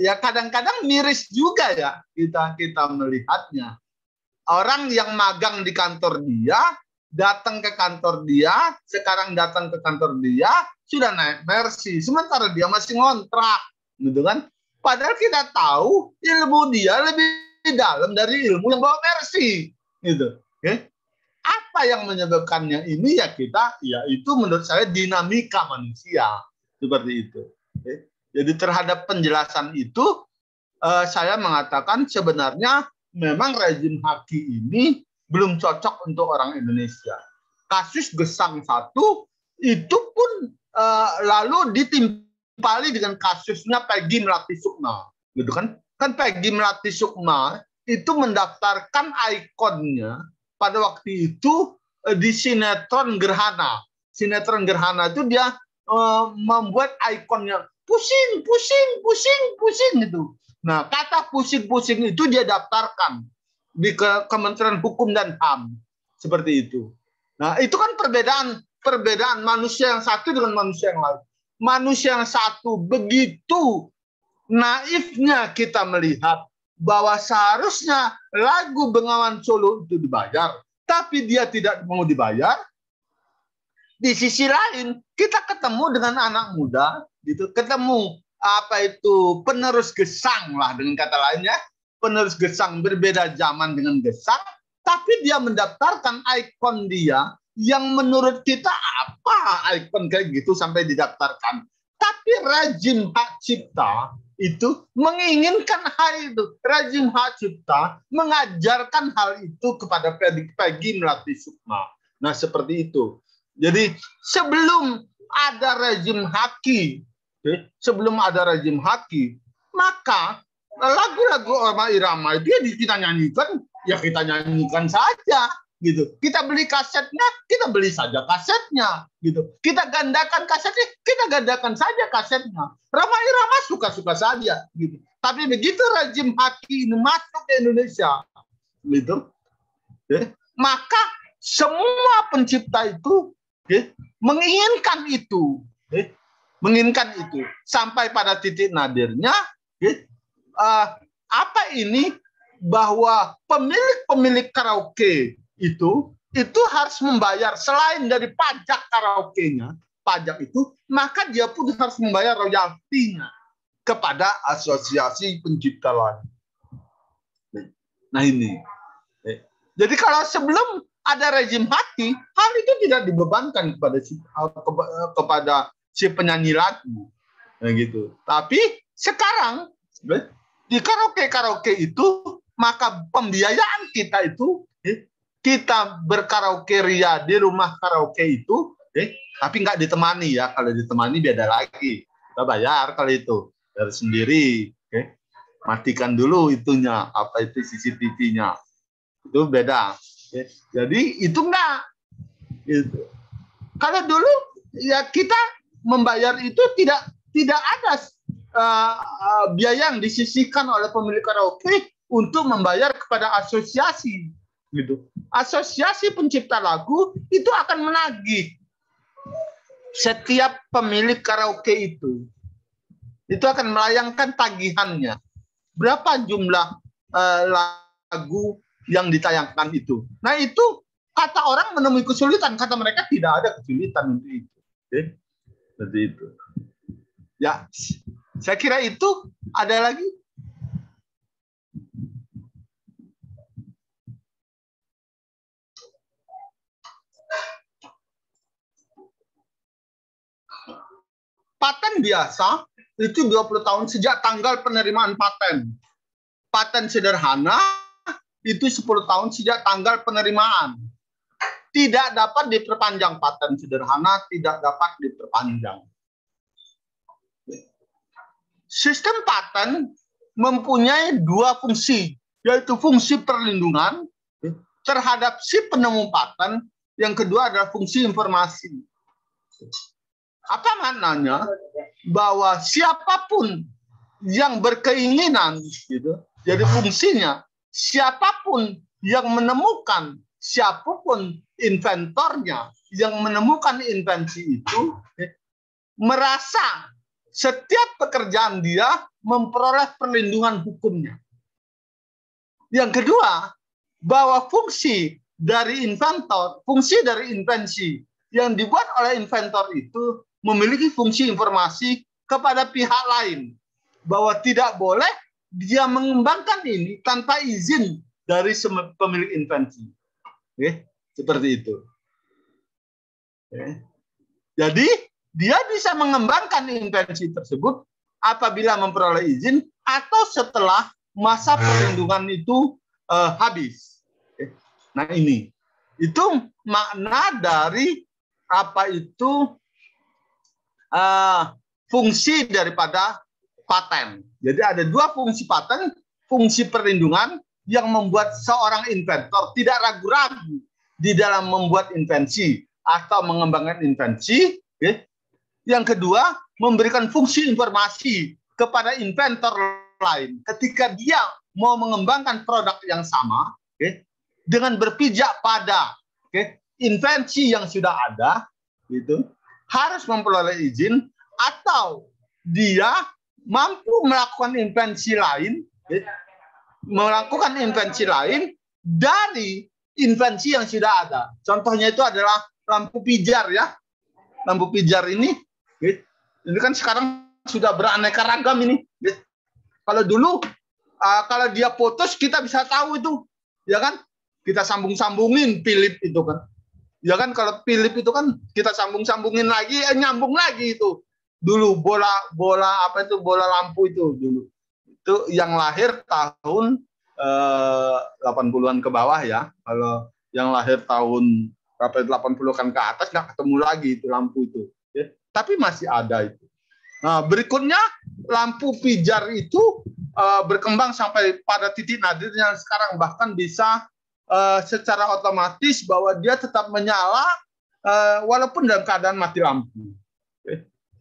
Ya kadang-kadang miris juga ya kita melihatnya. Orang yang magang di kantor dia, datang ke kantor dia, sekarang datang ke kantor dia, sudah naik Mercy, sementara dia masih ngontrak, gitu kan? Padahal kita tahu ilmu dia lebih dalam dari ilmu yang bawa Mercy, gitu. Apa yang menyebabkannya ini ya itu menurut saya dinamika manusia seperti itu. Jadi terhadap penjelasan itu saya mengatakan sebenarnya memang rezim Haki ini belum cocok untuk orang Indonesia. Kasus Gesang 1 itu pun lalu ditimpali dengan kasusnya Peggy Melati Sukma, gitu kan? Kan Peggy Melati Sukma itu mendaftarkan ikonnya pada waktu itu di sinetron Gerhana. Sinetron Gerhana itu dia membuat ikonnya pusing gitu. Nah, kata pusing itu dia daftarkan di Kementerian Hukum dan HAM seperti itu. Nah, itu kan perbedaan manusia yang satu dengan manusia yang lain. Manusia yang satu begitu naifnya kita melihat bahwa seharusnya lagu Bengawan Solo itu dibayar, tapi dia tidak mau dibayar. Di sisi lain, kita ketemu dengan anak muda gitu, ketemu penerus Gesang lah dengan kata lainnya, penerus Gesang berbeda zaman dengan Gesang, tapi dia mendaftarkan ikon dia yang menurut kita apa ikon kayak gitu sampai didaftarkan. Tapi rezim hak cipta itu menginginkan hal itu. Rezim hak cipta mengajarkan hal itu kepada Peggy Melati Sukma. Nah, seperti itu. Jadi sebelum ada rezim Haki, maka lagu-lagu Rhoma Irama dia kita nyanyikan, ya kita nyanyikan saja gitu. Kita beli kasetnya, kita beli saja kasetnya gitu. Kita gandakan kasetnya, kita gandakan saja kasetnya. Rhoma Irama suka-suka saja gitu. Tapi begitu rezim Haki ini masuk ke Indonesia gitu, maka semua pencipta itu menginginkan itu. Menginginkan itu sampai pada titik nadirnya bahwa pemilik karaoke itu harus membayar selain dari pajak karaoke-nya, pajak itu, maka dia pun harus membayar royaltinya kepada asosiasi pencipta lagu. Nah ini. Jadi kalau sebelum ada rezim haki, hal itu tidak dibebankan kepada si penyanyi lagu, gitu. Tapi sekarang di karaoke itu, maka pembiayaan kita itu, kita berkaraoke ria di rumah karaoke itu, tapi nggak ditemani ya. Kalau ditemani beda lagi, kita bayar kalau itu dari sendiri. Matikan dulu itunya, apa itu CCTV-nya, itu beda. Jadi itu enggak. Gitu. Kalau dulu ya kita membayar itu tidak ada biaya yang disisihkan oleh pemilik karaoke untuk membayar kepada asosiasi. Gitu. Asosiasi pencipta lagu itu akan menagih setiap pemilik karaoke itu akan melayangkan tagihannya. Berapa jumlah lagu yang ditayangkan itu. Nah itu kata orang menemui kesulitan, kata mereka tidak ada kesulitan untuk itu. Seperti itu. Ya, saya kira itu. Ada lagi? Paten biasa itu 20 tahun sejak tanggal penerimaan paten. Paten sederhana itu 10 tahun sejak tanggal penerimaan. Tidak dapat diperpanjang, paten sederhana tidak dapat diperpanjang. Sistem paten mempunyai dua fungsi, yaitu fungsi perlindungan terhadap si penemu paten, yang kedua adalah fungsi informasi. Apa maknanya? Bahwa siapapun yang berkeinginan, gitu, jadi fungsinya siapapun yang menemukan, siapapun inventornya yang menemukan invensi itu, merasa setiap pekerjaan dia memperoleh perlindungan hukumnya. Yang kedua, bahwa fungsi dari inventor, fungsi dari invensi yang dibuat oleh inventor itu memiliki fungsi informasi kepada pihak lain, bahwa tidak boleh dia mengembangkan ini tanpa izin dari pemilik invensi. Seperti itu. Jadi dia bisa mengembangkan invensi tersebut apabila memperoleh izin atau setelah masa perlindungan itu habis. Nah ini, itu makna dari apa itu fungsi daripada paten. Jadi ada dua fungsi paten, fungsi perlindungan yang membuat seorang inventor tidak ragu-ragu di dalam membuat invensi atau mengembangkan invensi. Yang kedua, memberikan fungsi informasi kepada inventor lain ketika dia mau mengembangkan produk yang sama, dengan berpijak pada invensi yang sudah ada, gitu, harus memperoleh izin, atau dia mampu melakukan invensi lain, dari invensi yang sudah ada. Contohnya itu adalah lampu pijar ya. Lampu pijar ini kan sekarang sudah beraneka ragam ini. Kalau dulu kalau dia putus kita bisa tahu itu, ya kan? Kita sambung-sambungin Philip itu kan. Ya kan, kalau Philip itu kan kita sambung-sambungin lagi, nyambung lagi itu. Dulu bola lampu itu dulu. Itu yang lahir tahun 80-an ke bawah ya. Kalau yang lahir tahun 80 kan ke atas nggak ketemu lagi itu lampu itu. Tapi masih ada itu. Nah, berikutnya lampu pijar itu berkembang sampai pada titik nadir yang sekarang bahkan bisa secara otomatis bahwa dia tetap menyala walaupun dalam keadaan mati lampu.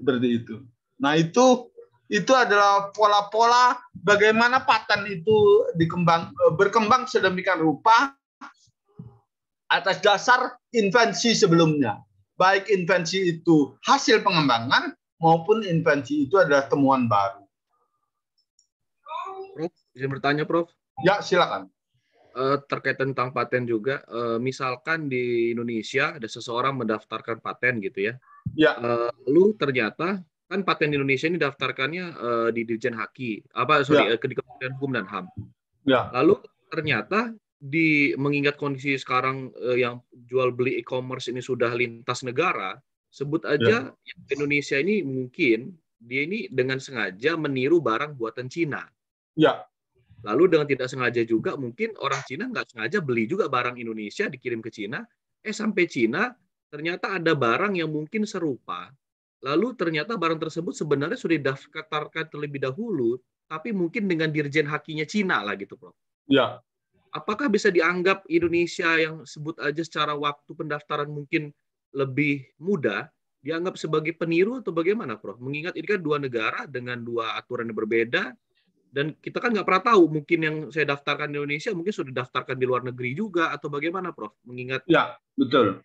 Seperti itu. Nah, itu adalah pola-pola bagaimana paten itu berkembang sedemikian rupa atas dasar invensi sebelumnya. Baik invensi itu hasil pengembangan maupun invensi itu adalah temuan baru. Prof, izin bertanya, Prof? Ya, silakan. Terkait tentang paten juga, misalkan di Indonesia ada seseorang mendaftarkan paten gitu ya. Ya. Lalu ternyata kan paten di Indonesia ini daftarkannya di Dirjen Haki, di Kementerian Hukum dan HAM. Ya. Lalu ternyata mengingat kondisi sekarang yang jual beli e-commerce ini sudah lintas negara, sebut aja Indonesia ini mungkin dia ini dengan sengaja meniru barang buatan Cina. Ya. Lalu dengan tidak sengaja juga mungkin orang Cina nggak sengaja beli juga barang Indonesia dikirim ke Cina. Sampai Cina ternyata ada barang yang mungkin serupa. Lalu ternyata barang tersebut sebenarnya sudah didaftarkan terlebih dahulu, tapi mungkin dengan dirjen hakinya Cina lah gitu, Prof. Ya. Apakah bisa dianggap Indonesia yang sebut aja secara waktu pendaftaran mungkin lebih mudah, dianggap sebagai peniru atau bagaimana, Prof? Mengingat ini kan dua negara dengan dua aturan yang berbeda, dan kita kan nggak pernah tahu, mungkin yang saya daftarkan di Indonesia mungkin sudah daftarkan di luar negeri juga, atau bagaimana, Prof? Mengingat ya, betul.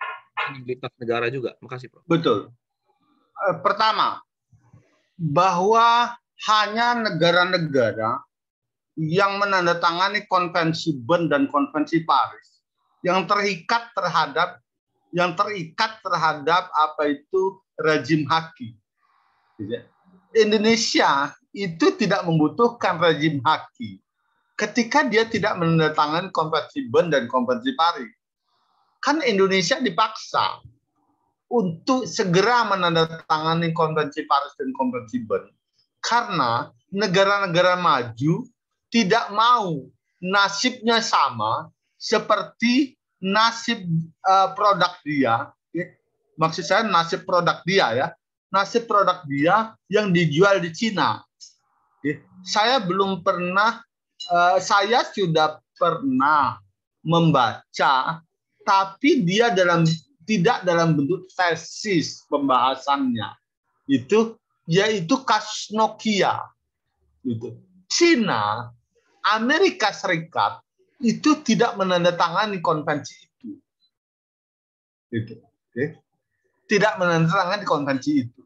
lintas negara juga. Makasih, Prof. Betul. Pertama, bahwa hanya negara-negara yang menandatangani konvensi Bern dan konvensi Paris yang terikat terhadap apa itu rezim haki. Indonesia itu tidak membutuhkan rezim haki ketika dia tidak menandatangani konvensi Bern dan konvensi Paris. Kan Indonesia dipaksa untuk segera menandatangani konvensi Paris dan konvensi Bern karena negara-negara maju tidak mau nasibnya sama seperti nasib produk dia. Maksud saya nasib produk dia ya. Nasib produk dia yang dijual di Cina. Saya sudah pernah membaca, tapi dia tidak dalam bentuk tesis pembahasannya. Yaitu kasus Nokia. Cina, Amerika Serikat itu tidak menandatangani konvensi itu. Tidak menandatangani konvensi itu.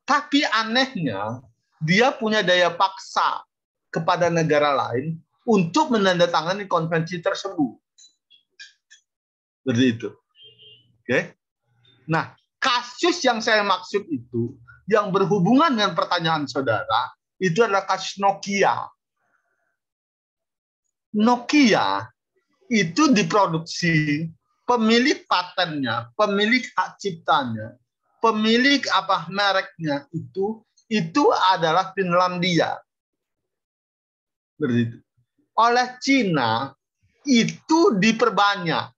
Tapi anehnya, dia punya daya paksa kepada negara lain untuk menandatangani konvensi tersebut. Seperti itu. Nah, kasus yang saya maksud itu, yang berhubungan dengan pertanyaan saudara, itu adalah kasus Nokia. Nokia itu diproduksi, pemilik patennya, pemilik hak ciptanya, pemilik mereknya itu adalah Finlandia. Begitu. Oleh Cina itu diperbanyak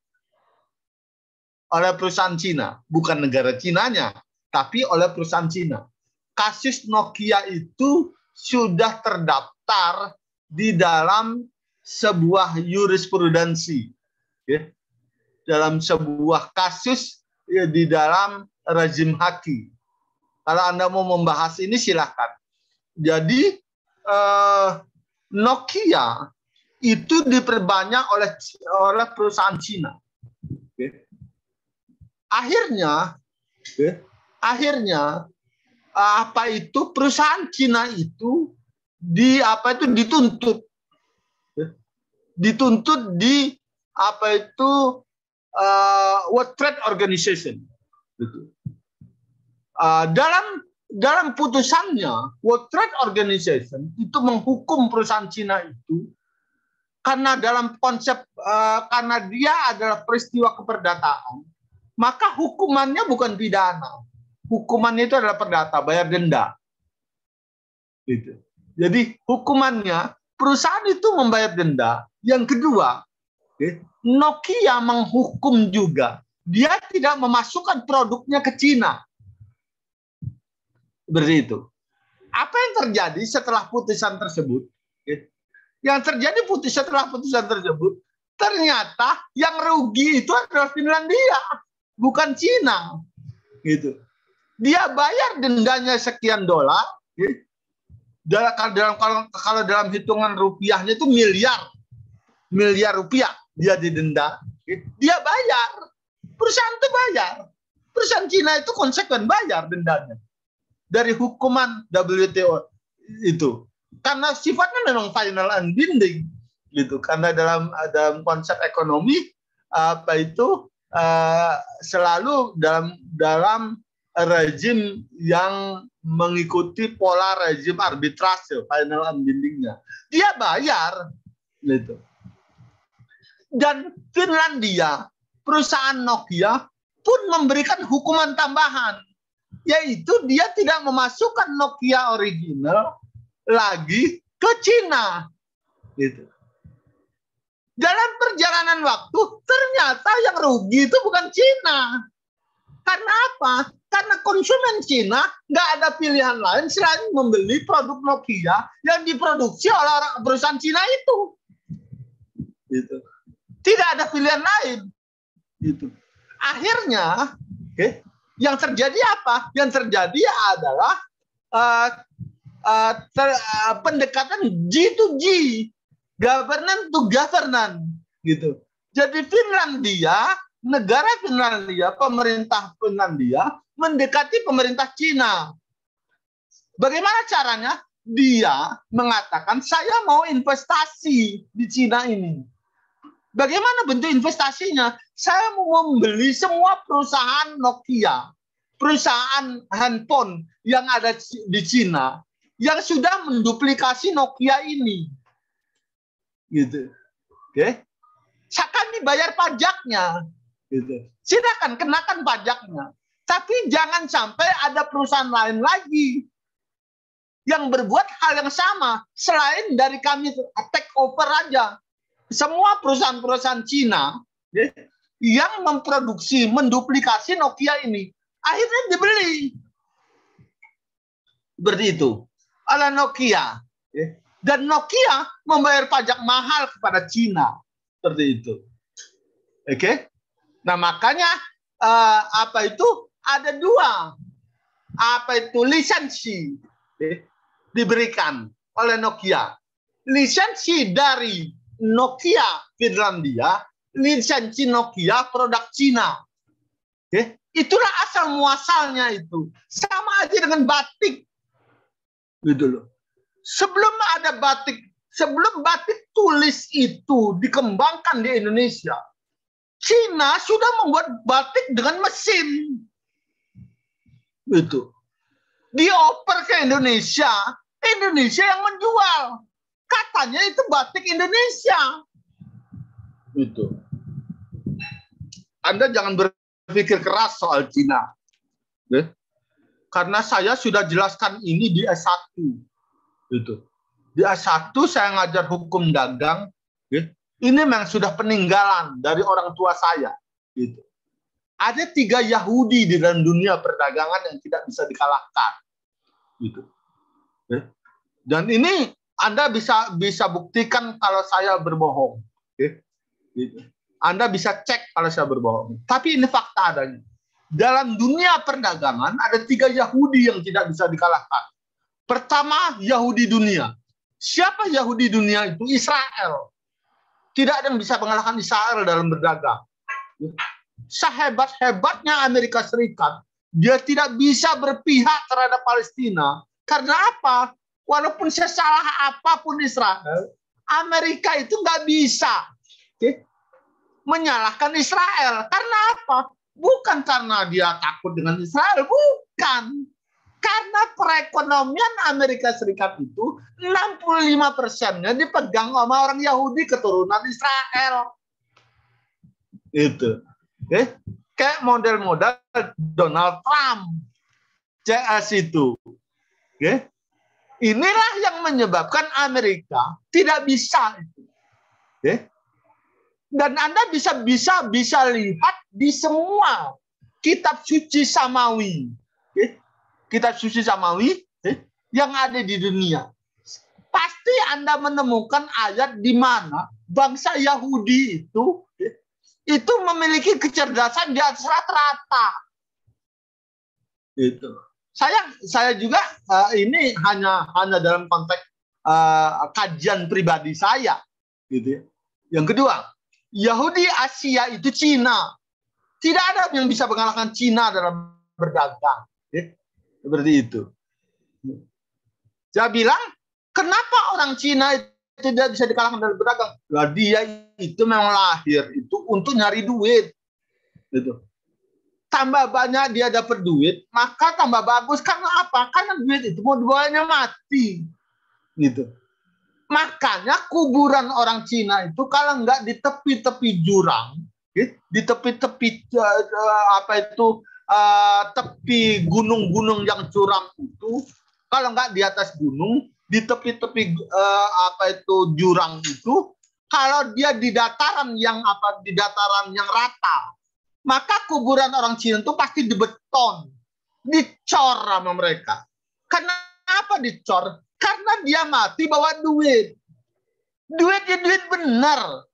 oleh perusahaan Cina, bukan negara Cinanya, tapi oleh perusahaan Cina. Kasus Nokia itu sudah terdaftar di dalam sebuah jurisprudensi, dalam sebuah kasus di dalam rezim haki. Kalau Anda mau membahas ini silahkan. Jadi Nokia itu diperbanyak oleh perusahaan Cina. Akhirnya perusahaan Cina itu dituntut di World Trade Organization. Dalam putusannya, World Trade Organization itu menghukum perusahaan Cina itu karena dalam konsep karena dia adalah peristiwa keperdataan, maka hukumannya bukan pidana. Hukumannya itu adalah perdata, bayar denda. Jadi hukumannya perusahaan itu membayar denda. Yang kedua, Nokia menghukum juga. Dia tidak memasukkan produknya ke Cina. Seperti itu. Apa yang terjadi setelah putusan tersebut? Yang terjadi setelah putusan tersebut, ternyata yang rugi itu adalah Finlandia, bukan Cina. Gitu. Dia bayar dendanya sekian dolar. Kalau dalam hitungan rupiahnya itu miliar rupiah dia didenda. Dia bayar. Perusahaan itu bayar. Perusahaan Cina itu konsekuen bayar dendanya dari hukuman WTO itu. Karena sifatnya memang final and binding gitu. Karena dalam konsep ekonomi selalu dalam rezim yang mengikuti pola rezim arbitrase final and bindingnya. Dia bayar gitu. Dan Finlandia, perusahaan Nokia pun memberikan hukuman tambahan, yaitu dia tidak memasukkan Nokia original lagi ke Cina. Gitu. Dalam perjalanan waktu, ternyata yang rugi itu bukan Cina. Karena apa? Karena konsumen Cina nggak ada pilihan lain selain membeli produk Nokia yang diproduksi oleh perusahaan Cina itu. Gitu. Tidak ada pilihan lain. Gitu. Akhirnya, yang terjadi apa? Yang terjadi adalah pendekatan G to G, governance to governance, gitu. Jadi Finlandia, negara Finlandia, pemerintah Finlandia mendekati pemerintah Cina. Bagaimana caranya? Dia mengatakan saya mau investasi di Cina ini. Bagaimana bentuk investasinya? Saya mau membeli semua perusahaan Nokia, perusahaan handphone yang ada di Cina, yang sudah menduplikasi Nokia ini. Gitu. Oke. Kami bayar pajaknya. Gitu. Silakan kenakan pajaknya. Tapi jangan sampai ada perusahaan lain lagi yang berbuat hal yang sama selain dari kami take over aja. Semua perusahaan-perusahaan Cina yang memproduksi, menduplikasi Nokia ini, akhirnya dibeli. Seperti itu. Oleh Nokia. Dan Nokia membayar pajak mahal kepada Cina. Seperti itu. Oke? Nah, makanya apa itu? Ada dua. Apa itu? Lisensi. Diberikan oleh Nokia. Lisensi dari Nokia Finlandia, lisensi Nokia produk Cina. Itulah asal muasalnya itu. Sama aja dengan batik. Gitu loh. Sebelum ada batik, sebelum batik tulis itu dikembangkan di Indonesia, Cina sudah membuat batik dengan mesin. Gitu. Dioper ke Indonesia, Indonesia yang menjual. Katanya itu batik Indonesia. Itu. Anda jangan berpikir keras soal Cina. Karena saya sudah jelaskan ini di S1. Itu. Di S1 saya ngajar hukum dagang. Ini memang sudah peninggalan dari orang tua saya. Gitu. Ada 3 Yahudi di dalam dunia perdagangan yang tidak bisa dikalahkan. Gitu. Dan ini Anda bisa buktikan kalau saya berbohong. Gitu. Anda bisa cek kalau saya berbohong. Tapi ini fakta adanya. Dalam dunia perdagangan ada 3 Yahudi yang tidak bisa dikalahkan. Pertama, Yahudi dunia. Siapa Yahudi dunia itu? Israel. Tidak ada yang bisa mengalahkan Israel dalam berdagang. Sehebat-hebatnya Amerika Serikat, dia tidak bisa berpihak terhadap Palestina. Karena apa? Walaupun sesalah apapun Israel, Amerika itu nggak bisa menyalahkan Israel. Karena apa? Bukan karena dia takut dengan Israel, bukan. Karena perekonomian Amerika Serikat itu 65%-nya dipegang sama orang Yahudi keturunan Israel. Itu. Kayak model-model Donald Trump. CS itu. Inilah yang menyebabkan Amerika tidak bisa. Dan Anda bisa lihat di semua kitab suci Samawi. Kitab suci Samawi yang ada di dunia. Pasti Anda menemukan ayat di mana bangsa Yahudi itu memiliki kecerdasan di atas rata-rata. Itu. Saya juga ini hanya dalam konteks kajian pribadi saya, gitu ya. Yang kedua, Yahudi Asia itu Cina. Tidak ada yang bisa mengalahkan Cina dalam berdagang. Seperti itu. Saya bilang, kenapa orang Cina itu tidak bisa dikalahkan dalam berdagang? Nah, dia itu memang lahir itu untuk nyari duit. Gitu. Tambah banyak dia dapat duit, maka tambah bagus. Karena apa? Karena duit itu mau dibawanya mati. Gitu. Makanya kuburan orang Cina itu kalau nggak di tepi-tepi jurang, di tepi-tepi tepi gunung-gunung yang curam itu, kalau nggak di atas gunung, di tepi-tepi jurang itu, kalau dia di dataran yang rata, maka kuburan orang Cina itu pasti dibeton, dicor sama mereka. Kenapa dicor? Karena dia mati bawa duit. Duitnya duit benar.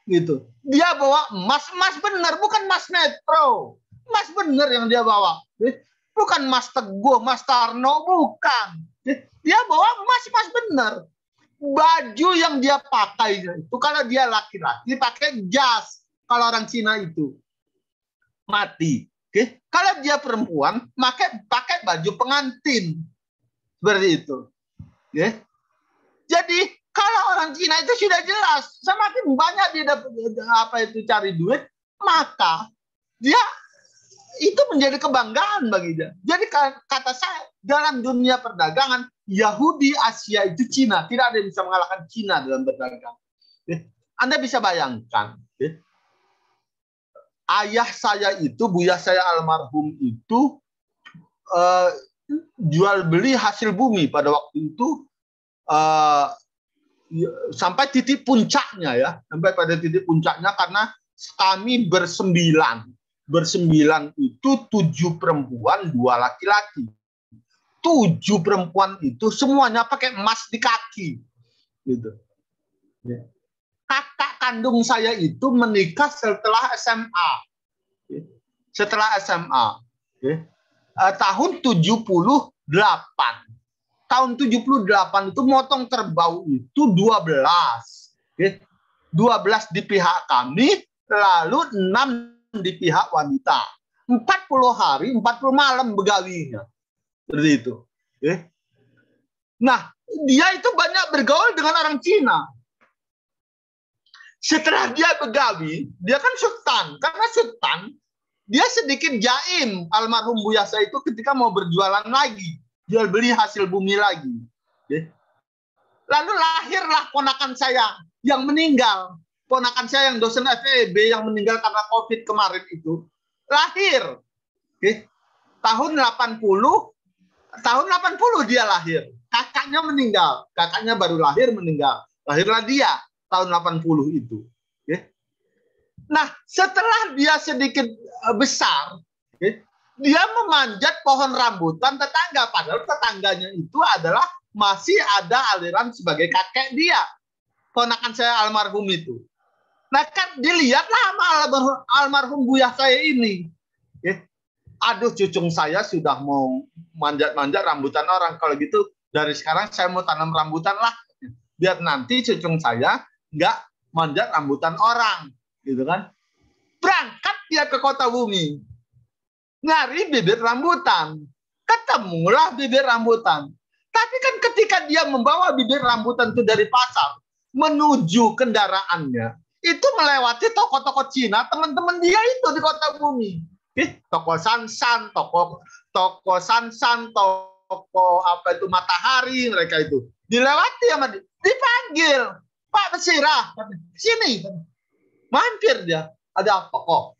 Gitu. Dia bawa emas benar, bukan emas Metro. Emas benar yang dia bawa. Bukan emas Teguh, emas Tarno, bukan. Dia bawa emas benar. Baju yang dia pakai itu, kalau dia laki-laki pakai jas. Kalau orang Cina itu mati. Kalau dia perempuan pakai baju pengantin. Seperti itu. Jadi kalau orang Cina itu sudah jelas, semakin banyak dia cari duit, maka dia itu menjadi kebanggaan bagi dia. Jadi kata saya, dalam dunia perdagangan, Yahudi, Asia itu Cina. Tidak ada yang bisa mengalahkan Cina dalam berdagang. Anda bisa bayangkan, ayah saya itu, buya saya almarhum itu, jual beli hasil bumi pada waktu itu, sampai titik puncaknya ya, sampai pada titik puncaknya karena kami bersembilan itu 7 perempuan 2 laki-laki. 7 perempuan itu semuanya pakai emas di kaki, gitu. Kakak kandung saya itu menikah setelah SMA, tahun 78. Tahun 78 itu motong kerbau itu 12. 12 di pihak kami, lalu 6 di pihak wanita. 40 hari, 40 malam begawinya. Seperti itu. Nah, dia itu banyak bergaul dengan orang Cina. Setelah dia begawi, dia kan sultan. Karena sultan, dia sedikit jaim. Almarhum Buya saya itu ketika mau berjualan lagi. Jual beli hasil bumi lagi. Lalu lahirlah ponakan saya yang meninggal. Ponakan saya yang dosen FEB yang meninggal karena COVID kemarin itu. Lahir. Tahun 80 dia lahir. Kakaknya meninggal. Kakaknya baru lahir meninggal. Lahirlah dia tahun 80 itu. Nah, setelah dia sedikit besar, dia memanjat pohon rambutan tetangga, padahal tetangganya itu adalah masih ada aliran sebagai kakek dia, ponakan saya almarhum itu. Nah kan dilihatlah sama almarhum Buya saya ini. Aduh, cucung saya sudah mau manjat-manjat rambutan orang. Kalau gitu dari sekarang saya mau tanam rambutan lah, biar nanti cucung saya nggak manjat rambutan orang, gitu kan? Berangkat dia ke kota bumi. Nyari bibit rambutan. Ketemulah bibit rambutan. Tapi kan ketika dia membawa bibit rambutan itu dari pasar menuju kendaraannya, itu melewati toko-toko Cina, teman-teman dia itu di kota bumi. Toko Sansan, toko Sansan, toko Matahari, mereka itu. Dilewati sama dia. Dipanggil. Pak Besirah, sini. Mampir dia. Ada apa kok?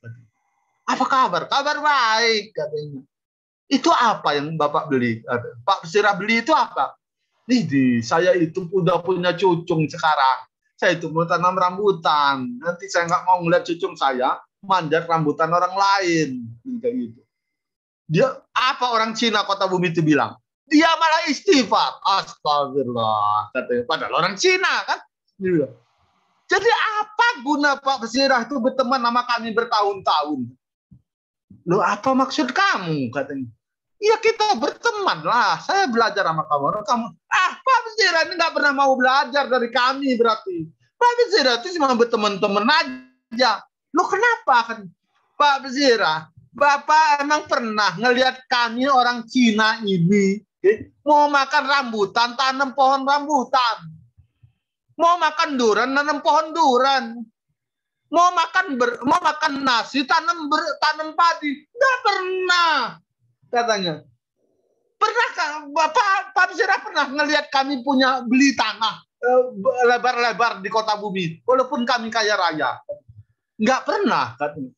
Apa kabar? Kabar baik, katanya. Itu apa yang Bapak beli? Pak Besirah beli itu apa? Nih, saya itu udah punya cucung sekarang. Saya itu mau tanam rambutan. Nanti saya nggak mau ngeliat cucung saya manjat rambutan orang lain. Kayak gitu. Dia apa orang Cina kota bumi itu bilang? Dia malah istighfar. Astagfirullah. Katanya. Padahal orang Cina kan? Dia bilang. Jadi apa guna Pak Besirah itu berteman sama kami bertahun-tahun? Loh, apa maksud kamu? Katanya. Ya kita berteman lah. Saya belajar sama kamu. Pak Besirah ini nggak pernah mau belajar dari kami berarti. Pak Besirah itu cuma berteman-teman aja. Loh kenapa? Kan? Pak Besirah, Bapak emang pernah ngelihat kami orang Cina ini mau makan rambutan, tanam pohon rambutan. Mau makan durian, tanam pohon durian. Mau makan nasi, tanam padi. Nggak pernah. Katanya. Pernah Pak Besirah pernah ngelihat kami punya beli tanah, lebar-lebar di kota bumi, walaupun kami kaya raya. Nggak pernah, katanya.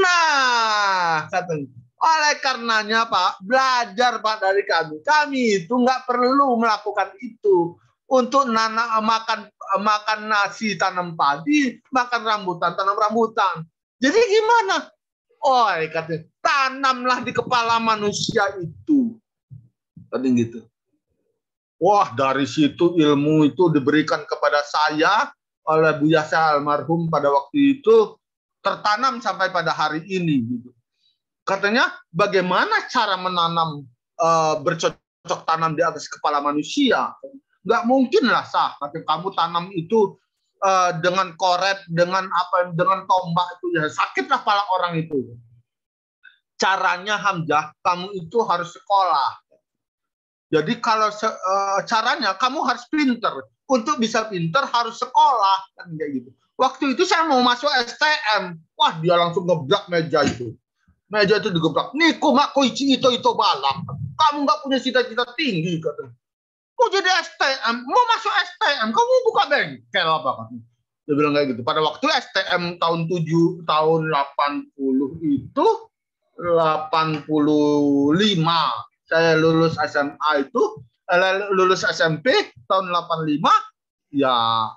Nah, katanya. Oleh karenanya, Pak, belajar, Pak, dari kami. Kami itu nggak perlu melakukan itu. Untuk makan nasi, tanam padi, makan rambutan, tanam rambutan. Jadi gimana? Oh, katanya, tanamlah di kepala manusia itu. Katanya gitu. Wah, dari situ ilmu itu diberikan kepada saya oleh Buya saya almarhum pada waktu itu, tertanam sampai pada hari ini. Gitu. Katanya, bagaimana cara menanam bercocok tanam di atas kepala manusia? Nggak mungkin lah, sah. Katanya, kamu tanam itu dengan koret, dengan tombak itu, ya sakitlah kepala orang itu. Caranya, Hamzah, kamu itu harus sekolah. Jadi kalau caranya, kamu harus pinter. Untuk bisa pinter harus sekolah, kan kayak gitu. Waktu itu saya mau masuk STM, wah dia langsung ngebrak meja itu. Meja itu digebrak. Niko mak koichi itu balak. Kamu nggak punya cita-cita tinggi, katanya. Mau jadi STM, mau masuk STM, kamu buka bengkel apa, katanya. Dia bilang kayak gitu. Pada waktu STM tahun 80 itu 85. Saya lulus SMA itu, lulus SMP tahun 85, ya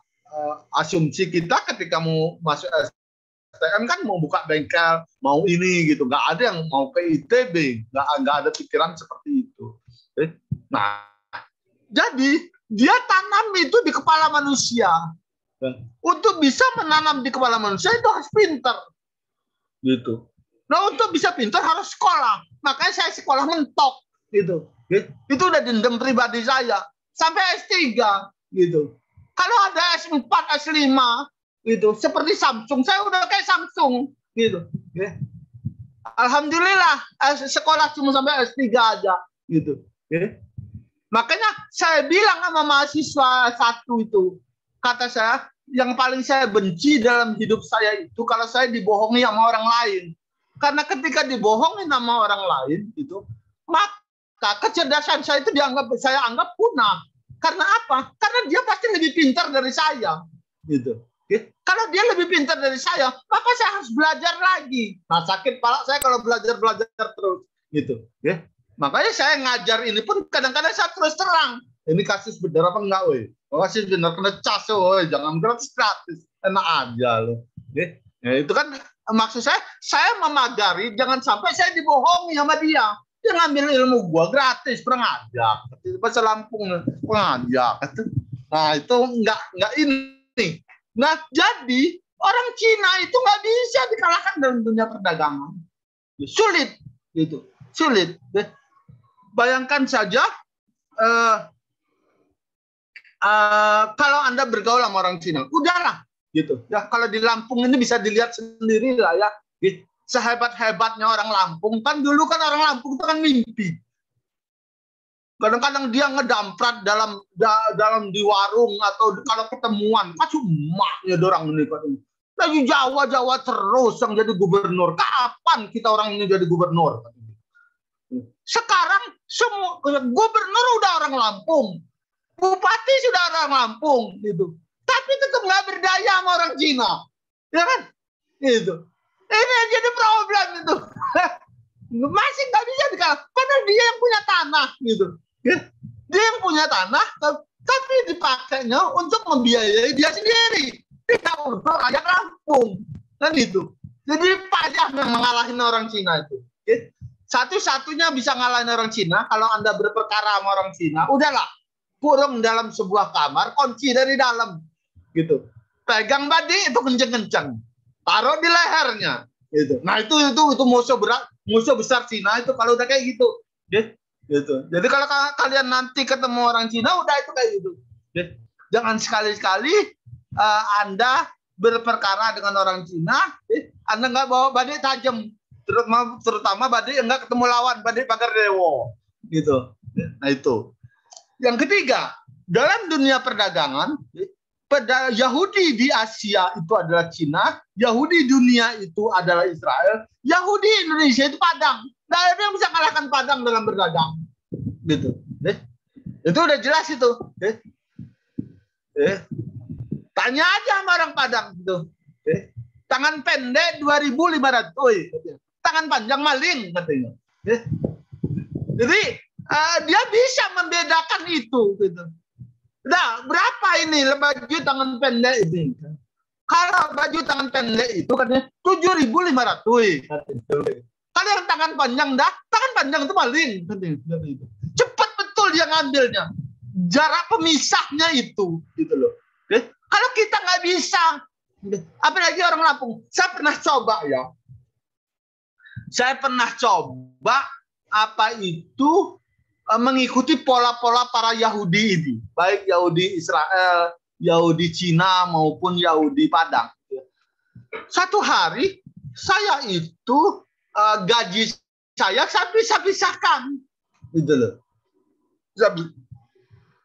asumsi kita ketika mau masuk STM kan mau buka bengkel, mau ini gitu. Nggak ada yang mau ke ITB, nggak ada pikiran seperti itu. Nah, jadi dia tanam itu di kepala manusia. Untuk bisa menanam di kepala manusia itu harus pinter. Gitu. Nah, untuk bisa pinter harus sekolah. Makanya saya sekolah mentok. Gitu. Itu udah dendam pribadi saya. Sampai S3. Gitu. Kalau ada S4, S5, gitu, seperti Samsung, saya udah kayak Samsung. Gitu. Alhamdulillah, sekolah cuma sampai S3 aja. Gitu. Makanya saya bilang sama mahasiswa satu itu, kata saya, yang paling saya benci dalam hidup saya itu kalau saya dibohongi sama orang lain. Karena ketika dibohongi sama orang lain itu, maka kecerdasan saya itu saya anggap punah. Karena apa? Karena dia pasti lebih pintar dari saya. Gitu. Kalau dia lebih pintar dari saya, maka saya harus belajar lagi. Nah, sakit kepala saya kalau belajar terus. Gitu. Makanya saya ngajar ini pun kadang-kadang saya terus terang. Ini kasus benar apa enggak, woi? Kasus benar kena cas, woi. Jangan gratis. Enak aja loh. Ya, itu kan maksud saya memagari jangan sampai saya dibohongi sama dia. Dia ngambil ilmu gua gratis, kurang ajar. Bahasa Lampung, kurang ajar. Nah, itu enggak ini. Nah, jadi orang Cina itu nggak bisa dikalahkan dalam dunia perdagangan. Sulit, gitu. Sulit. Bayangkan saja kalau Anda bergaul sama orang Cina, udahlah, gitu. Ya, kalau di Lampung ini bisa dilihat sendiri lah ya. Sehebat-hebatnya orang Lampung, kan dulu kan orang Lampung itu kan mimpi. Kadang-kadang dia ngedamprat dalam di warung atau kalau ketemuan, maknya dorang ini katanya. Lagi Jawa terus yang jadi gubernur. Kapan kita orang ini jadi gubernur? Sekarang semua gubernur udah orang Lampung, bupati sudah orang Lampung, gitu. Tapi tetap nggak berdaya sama orang Cina, ya kan? Gitu. Ini yang jadi problem itu. Masih nggak bisa dikalah, karena dia yang punya tanah, gitu. Dia yang punya tanah, tapi dipakainya untuk membiayai dia sendiri. Tidak untuk rakyat Lampung, kan itu. Jadi payah mengalahin orang Cina itu. Satu-satunya bisa ngalahin orang Cina kalau Anda berperkara sama orang Cina, udahlah, kurung dalam sebuah kamar, kunci dari dalam, gitu. Pegang badi itu kenceng-kenceng, taruh di lehernya, gitu. Nah itu musuh besar Cina itu kalau udah kayak gitu, gitu. Jadi kalau kalian nanti ketemu orang Cina, udah itu kayak gitu. Jangan sekali-sekali Anda berperkara dengan orang Cina, Anda nggak bawa badi tajam. Terutama badai enggak ketemu lawan, badai pagar dewo, gitu. Nah itu. Yang ketiga, dalam dunia perdagangan, Yahudi di Asia itu adalah Cina, Yahudi dunia itu adalah Israel, Yahudi Indonesia itu Padang. Nggak ada yang bisa kalahkan Padang dalam berdagang, gitu. Itu udah jelas itu. Tanya aja sama orang Padang gitu. Tangan pendek 2.500. Tangan panjang maling katanya. Jadi dia bisa membedakan itu gitu. Nah, berapa ini baju tangan pendek ini? Kalau baju tangan pendek itu katanya 7.500. Kalau yang tangan panjang tangan panjang itu maling. Cepat betul dia ngambilnya. Jarak pemisahnya itu, gitu loh. Kalau kita nggak bisa, apalagi orang Lampung, saya pernah coba ya. Saya pernah coba apa itu mengikuti pola-pola para Yahudi ini, baik Yahudi Israel, Yahudi Cina maupun Yahudi Padang. Satu hari saya itu gaji saya bisa pisahkan, gitu loh.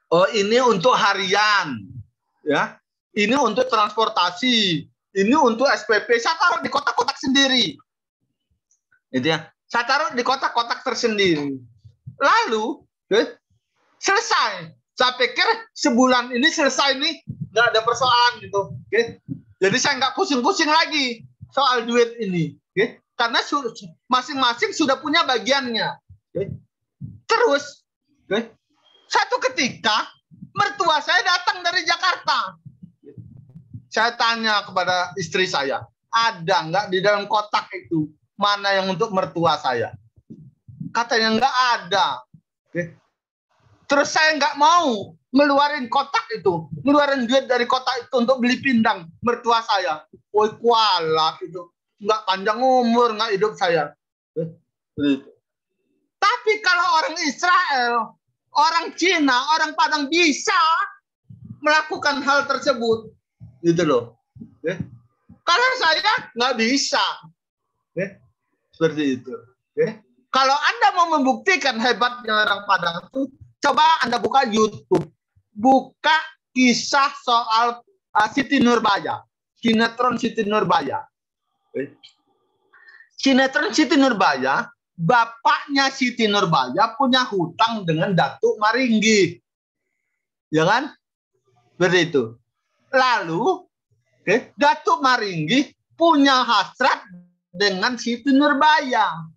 Oh, ini untuk harian, ya. Ini untuk transportasi, ini untuk SPP. Saya taruh di kotak-kotak sendiri, gitu ya. Saya taruh di kotak-kotak tersendiri. Lalu selesai. Saya pikir sebulan ini selesai nih, nggak ada persoalan gitu. Jadi saya nggak pusing-pusing lagi soal duit ini, karena masing-masing sudah punya bagiannya. Terus satu ketika mertua saya datang dari Jakarta. Saya tanya kepada istri saya, ada nggak di dalam kotak itu mana yang untuk mertua saya? Katanya nggak ada. Terus saya nggak mau ngeluarin kotak itu, ngeluarin duit dari kotak itu untuk beli pindang mertua saya. Woi kualat itu, nggak panjang umur, nggak hidup saya. Tapi kalau orang Israel, orang Cina, orang Padang bisa melakukan hal tersebut, gitu loh. Kalau saya nggak bisa, seperti itu. Kalau Anda mau membuktikan hebatnya orang Padang itu, coba Anda buka YouTube, buka kisah soal Siti Nurbaya, sinetron Siti Nurbaya. Sinetron Siti Nurbaya, bapaknya Siti Nurbaya punya hutang dengan Datuk Maringgi, ya kan? Seperti itu. Lalu Datuk Maringgi punya hasrat dengan Siti Nurbaya.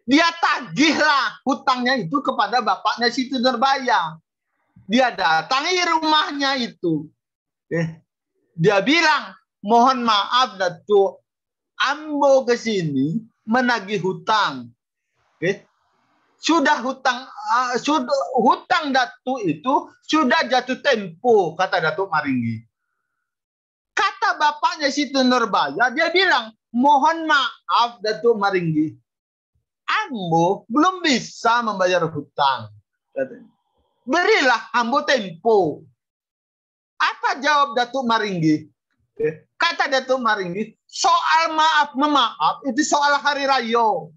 Dia tagihlah hutangnya itu kepada bapaknya Siti Nurbaya. Dia datangi rumahnya itu. Dia bilang, mohon maaf Datuk, Ambo ke sini menagih hutang. Sudah hutang Datuk itu sudah jatuh tempo, kata Datuk Maringgi. Kata bapaknya Siti Nurbaya, dia bilang, mohon maaf Datuk Maringgi, Ambo belum bisa membayar hutang. Berilah Ambo tempo. Apa jawab Datuk Maringgi? Kata Datuk Maringgi, soal maaf-memaaf itu soal hari raya.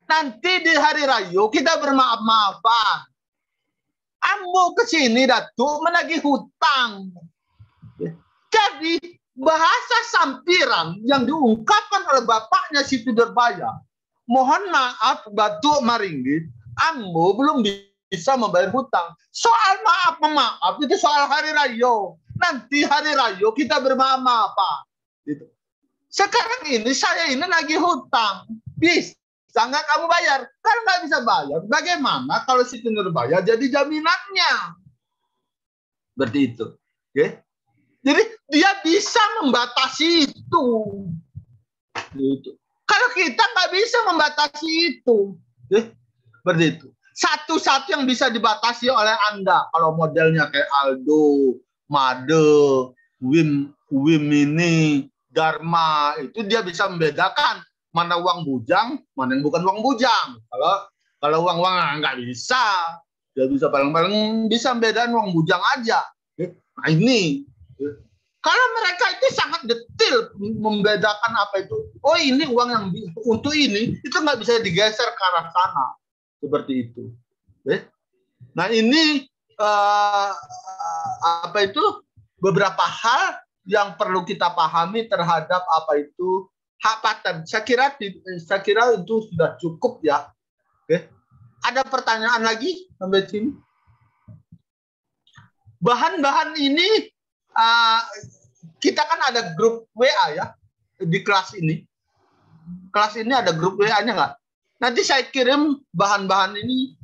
Nanti di hari raya kita bermaaf-maafan. Ambo kesini Datuk menagih hutang. Jadi bahasa sampiran yang diungkapkan oleh bapaknya Siti Nurbaya, mohon maaf Datuk Maringgi, Ambo belum bisa membayar hutang. Soal maaf-maaf itu soal hari raya. Nanti hari raya kita bermaaf-maafan. Gitu. Sekarang ini saya ini lagi hutang. Bisa nggak kamu bayar? Kalau nggak bisa bayar, bagaimana kalau Siti Nurbaya jadi jaminannya? Seperti itu. Jadi dia bisa membatasi itu. Kalau kita nggak bisa membatasi itu. Seperti itu. Satu-satu yang bisa dibatasi oleh Anda. Kalau modelnya kayak Aldo, Made, Wim ini, Dharma, itu dia bisa membedakan mana uang bujang, mana yang bukan uang bujang. Kalau uang nggak bisa, dia bisa paling-paling bisa membedakan uang bujang aja. Nah ini, kalau mereka itu sangat detail membedakan apa itu. Oh ini uang yang untuk ini, itu nggak bisa digeser ke arah sana. Seperti itu. Nah ini apa itu beberapa hal yang perlu kita pahami terhadap apa itu hak paten. Saya kira itu sudah cukup ya. Ada pertanyaan lagi sampai sini? bahan-bahan ini kita kan ada grup WA ya di kelas ini. Kelas ini ada grup WA-nya nggak? Nanti saya kirim bahan-bahan ini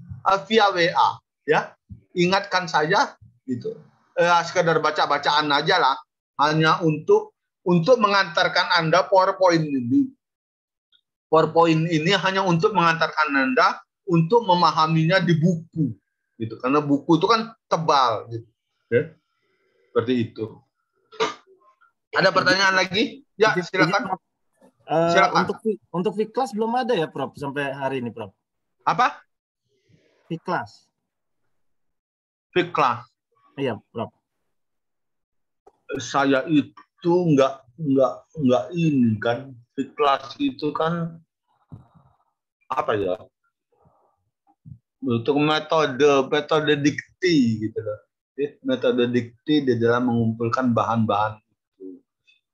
via WA ya. Ingatkan saya gitu. Sekedar baca-bacaan aja lah. Hanya untuk mengantarkan Anda PowerPoint ini. PowerPoint ini hanya untuk mengantarkan Anda untuk memahaminya di buku gitu. Karena buku itu kan tebal gitu. Ya. Seperti itu. Ada pertanyaan lagi? Ya, silakan. Silakan. Untuk Fiklas belum ada ya, Prof, sampai hari ini, Prof. Apa? Fiklas. Fiklas. Iya, Prof. Saya itu nggak ini kan. Fiklas itu kan apa ya? Untuk metode dikti gitu loh. Metode dikti di dalam mengumpulkan bahan-bahan itu.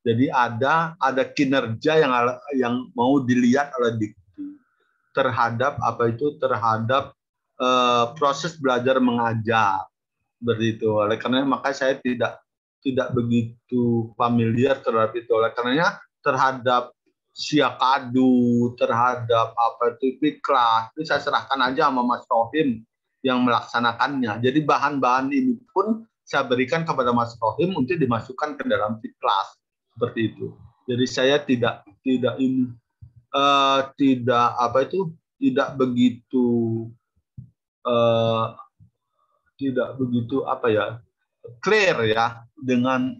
Jadi ada kinerja yang mau dilihat oleh dikti terhadap terhadap proses belajar mengajar begitu. Oleh karena makanya saya tidak begitu familiar terhadap itu. Oleh karenanya terhadap Siakadu, terhadap Fiklas, itu saya serahkan aja sama Mas Rohim yang melaksanakannya. Jadi bahan-bahan ini pun saya berikan kepada Mas Rohim untuk dimasukkan ke dalam Fiklas. Seperti itu. Jadi saya tidak begitu clear ya dengan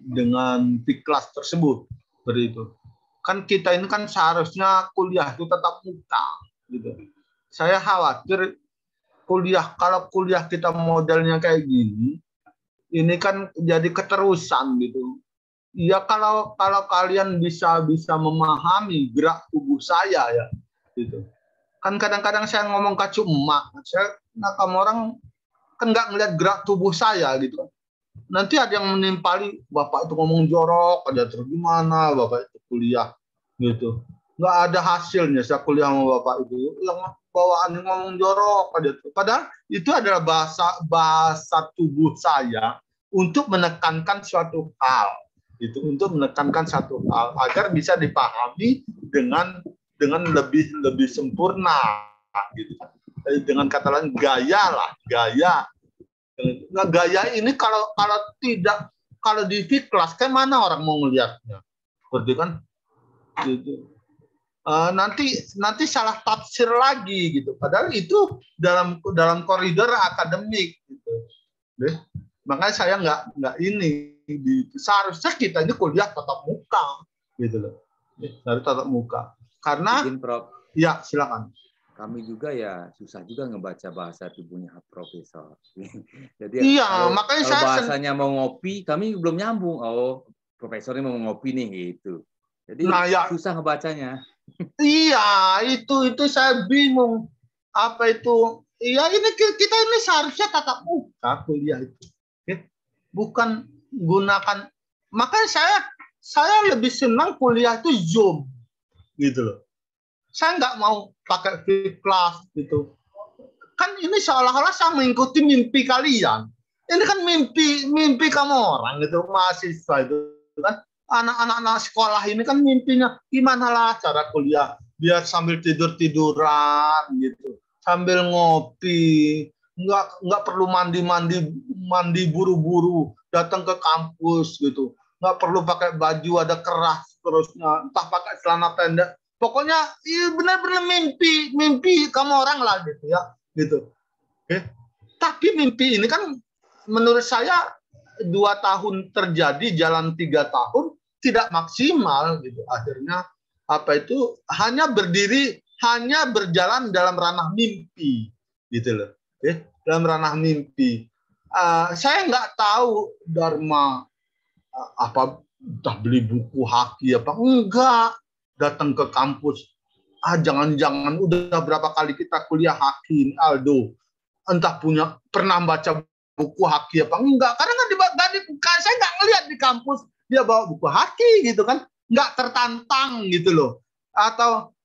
Fiklas tersebut. Seperti itu. Kan kita ini kan seharusnya kuliah itu tetap muka gitu. Saya khawatir kalau kuliah kita modelnya kayak gini, ini kan jadi keterusan gitu. Ya kalau kalian bisa memahami gerak tubuh saya ya gitu. Kan kadang-kadang saya ngomong kacu emak, kamu orang kan nggak ngelihat gerak tubuh saya gitu. Nanti ada yang menimpali, Bapak itu ngomong jorok, ada terus gimana, Bapak itu kuliah gitu. Nggak ada hasilnya saya kuliah sama Bapak itu. Yang bawaan ngomong jorok aja. Padahal itu adalah bahasa tubuh saya untuk menekankan suatu hal. Itu untuk menekankan satu hal agar bisa dipahami dengan lebih sempurna gitu. Dengan kata lain gaya. Nah, gaya ini kalau di Fiklas kan mana orang mau ngelihatnya? Seperti kan gitu. Nanti salah tafsir lagi gitu. Padahal itu dalam koridor akademik gitu. Makanya saya nggak ini. Seharusnya kita ini kuliah tatap muka gitu loh. Dari tatap muka. Karena Prof. Ya, silakan. Kami juga ya susah juga ngebaca bahasa tubuhnya Profesor. Jadi makanya kalau bahasanya mau ngopi, kami belum nyambung. Oh, Profesornya mau ngopi nih gitu. Jadi susah ngebacanya. Iya, itu saya bingung. Apa itu? Iya, ini kita ini seharusnya tatap muka kuliah itu. Bukan gunakan. Makanya saya lebih senang kuliah itu Zoom gitu loh. Saya nggak mau pakai Fiklas gitu. Kan ini seolah-olah saya mengikuti mimpi kalian. Ini kan mimpi kamu orang gitu, mahasiswa itu kan. Anak-anak sekolah ini kan mimpinya gimana lah cara kuliah biar sambil tiduran gitu, sambil ngopi, nggak perlu mandi buru-buru datang ke kampus gitu, nggak perlu pakai baju ada keras terusnya, entah pakai celana pendek, pokoknya benar-benar mimpi kamu orang lah gitu ya gitu. Tapi mimpi ini kan menurut saya 2 tahun terjadi, jalan 3 tahun tidak maksimal gitu. Akhirnya hanya berjalan dalam ranah mimpi gitu loh. Dalam ranah mimpi. Saya nggak tahu Dharma entah beli buku haki apa enggak, datang ke kampus. Jangan-jangan udah berapa kali kita kuliah haki Aldo, entah pernah baca buku haki apa enggak, karena saya nggak ngelihat di kampus dia bawa buku haki gitu kan, nggak tertantang gitu loh. Atau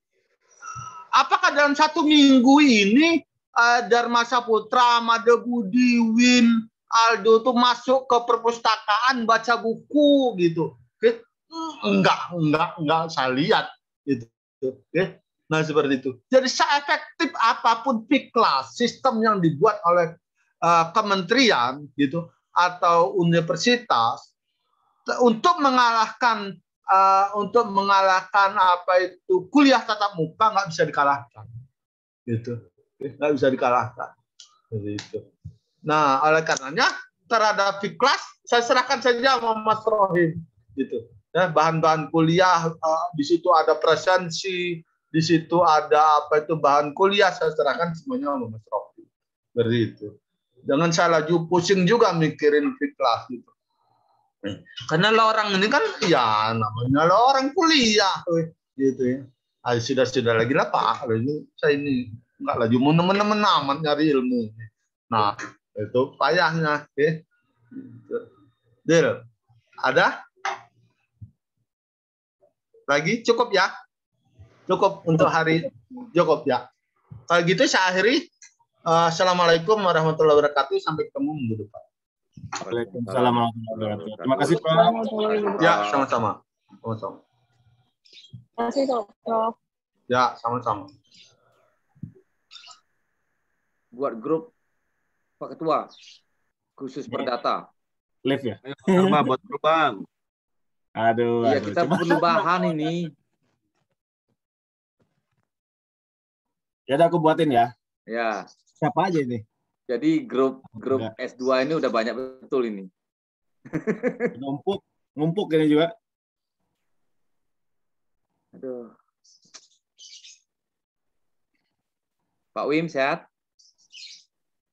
apakah dalam 1 minggu ini Dharma Saputra, Mada Budi, Win, Aldo tuh masuk ke perpustakaan baca buku gitu. Oke? Enggak saya lihat gitu. Oke? Nah, seperti itu. Jadi seefektif apapun Fiklas, sistem yang dibuat oleh kementerian gitu atau universitas untuk mengalahkan apa itu kuliah tatap muka nggak bisa dikalahkan. Gitu. Nggak bisa dikalahkan. Gitu. Nah, oleh karenanya terhadap Fiklas saya serahkan saja sama Mas Rohim gitu. Ya, bahan-bahan kuliah di situ ada presensi, di situ ada apa itu bahan kuliah, saya serahkan semuanya sama Mas Rohim. Seperti itu. Jangan salah pusing juga mikirin Fiklas gitu. Karena lo orang ini kan ya namanya lo orang kuliah gitu ya. Sudah lagi lah Pak. Saya ini enggak lagi mau teman-teman amat nyari ilmu. Nah, itu payahnya. Oke. Deal. Ada? Lagi cukup ya? Cukup untuk hari cukup ya. Kalau gitu saya akhiri. Assalamualaikum warahmatullahi wabarakatuh. Sampai ketemu minggu depan. Waalaikumsalam warahmatullahi wabarakatuh. Terima kasih Prof. Ya, sama-sama. Sama-sama. Terima kasih Prof. Ya, sama-sama. Buat grup Pak Ketua khusus perdata. Live ya? Sama buat Bang. Aduh. Iya, kita perlu bahan ini. Ya udah aku buatin ya. Ya. Siapa aja ini? Jadi grup S2 ini udah banyak betul ini. Ngumpuk ini juga. Aduh. Pak Wim sehat?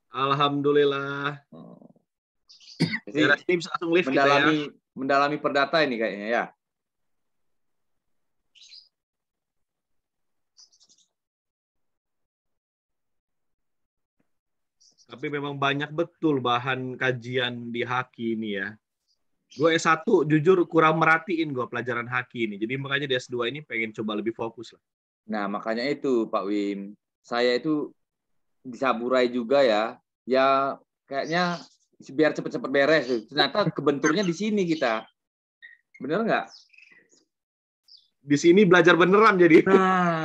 Alhamdulillah. Jadi langsung live kita ya. Mendalami perdata ini kayaknya ya. Tapi memang banyak betul bahan kajian di Haki ini ya. Gue S1 jujur kurang merhatiin gue pelajaran Haki ini. Jadi makanya di S2 ini pengen coba lebih fokus lah. Nah, makanya itu Pak Wim. Saya itu disaburai juga ya. Ya kayaknya biar cepet-cepet beres. Ternyata kebenturnya di sini kita. Bener nggak? Di sini belajar beneran jadi. Nah.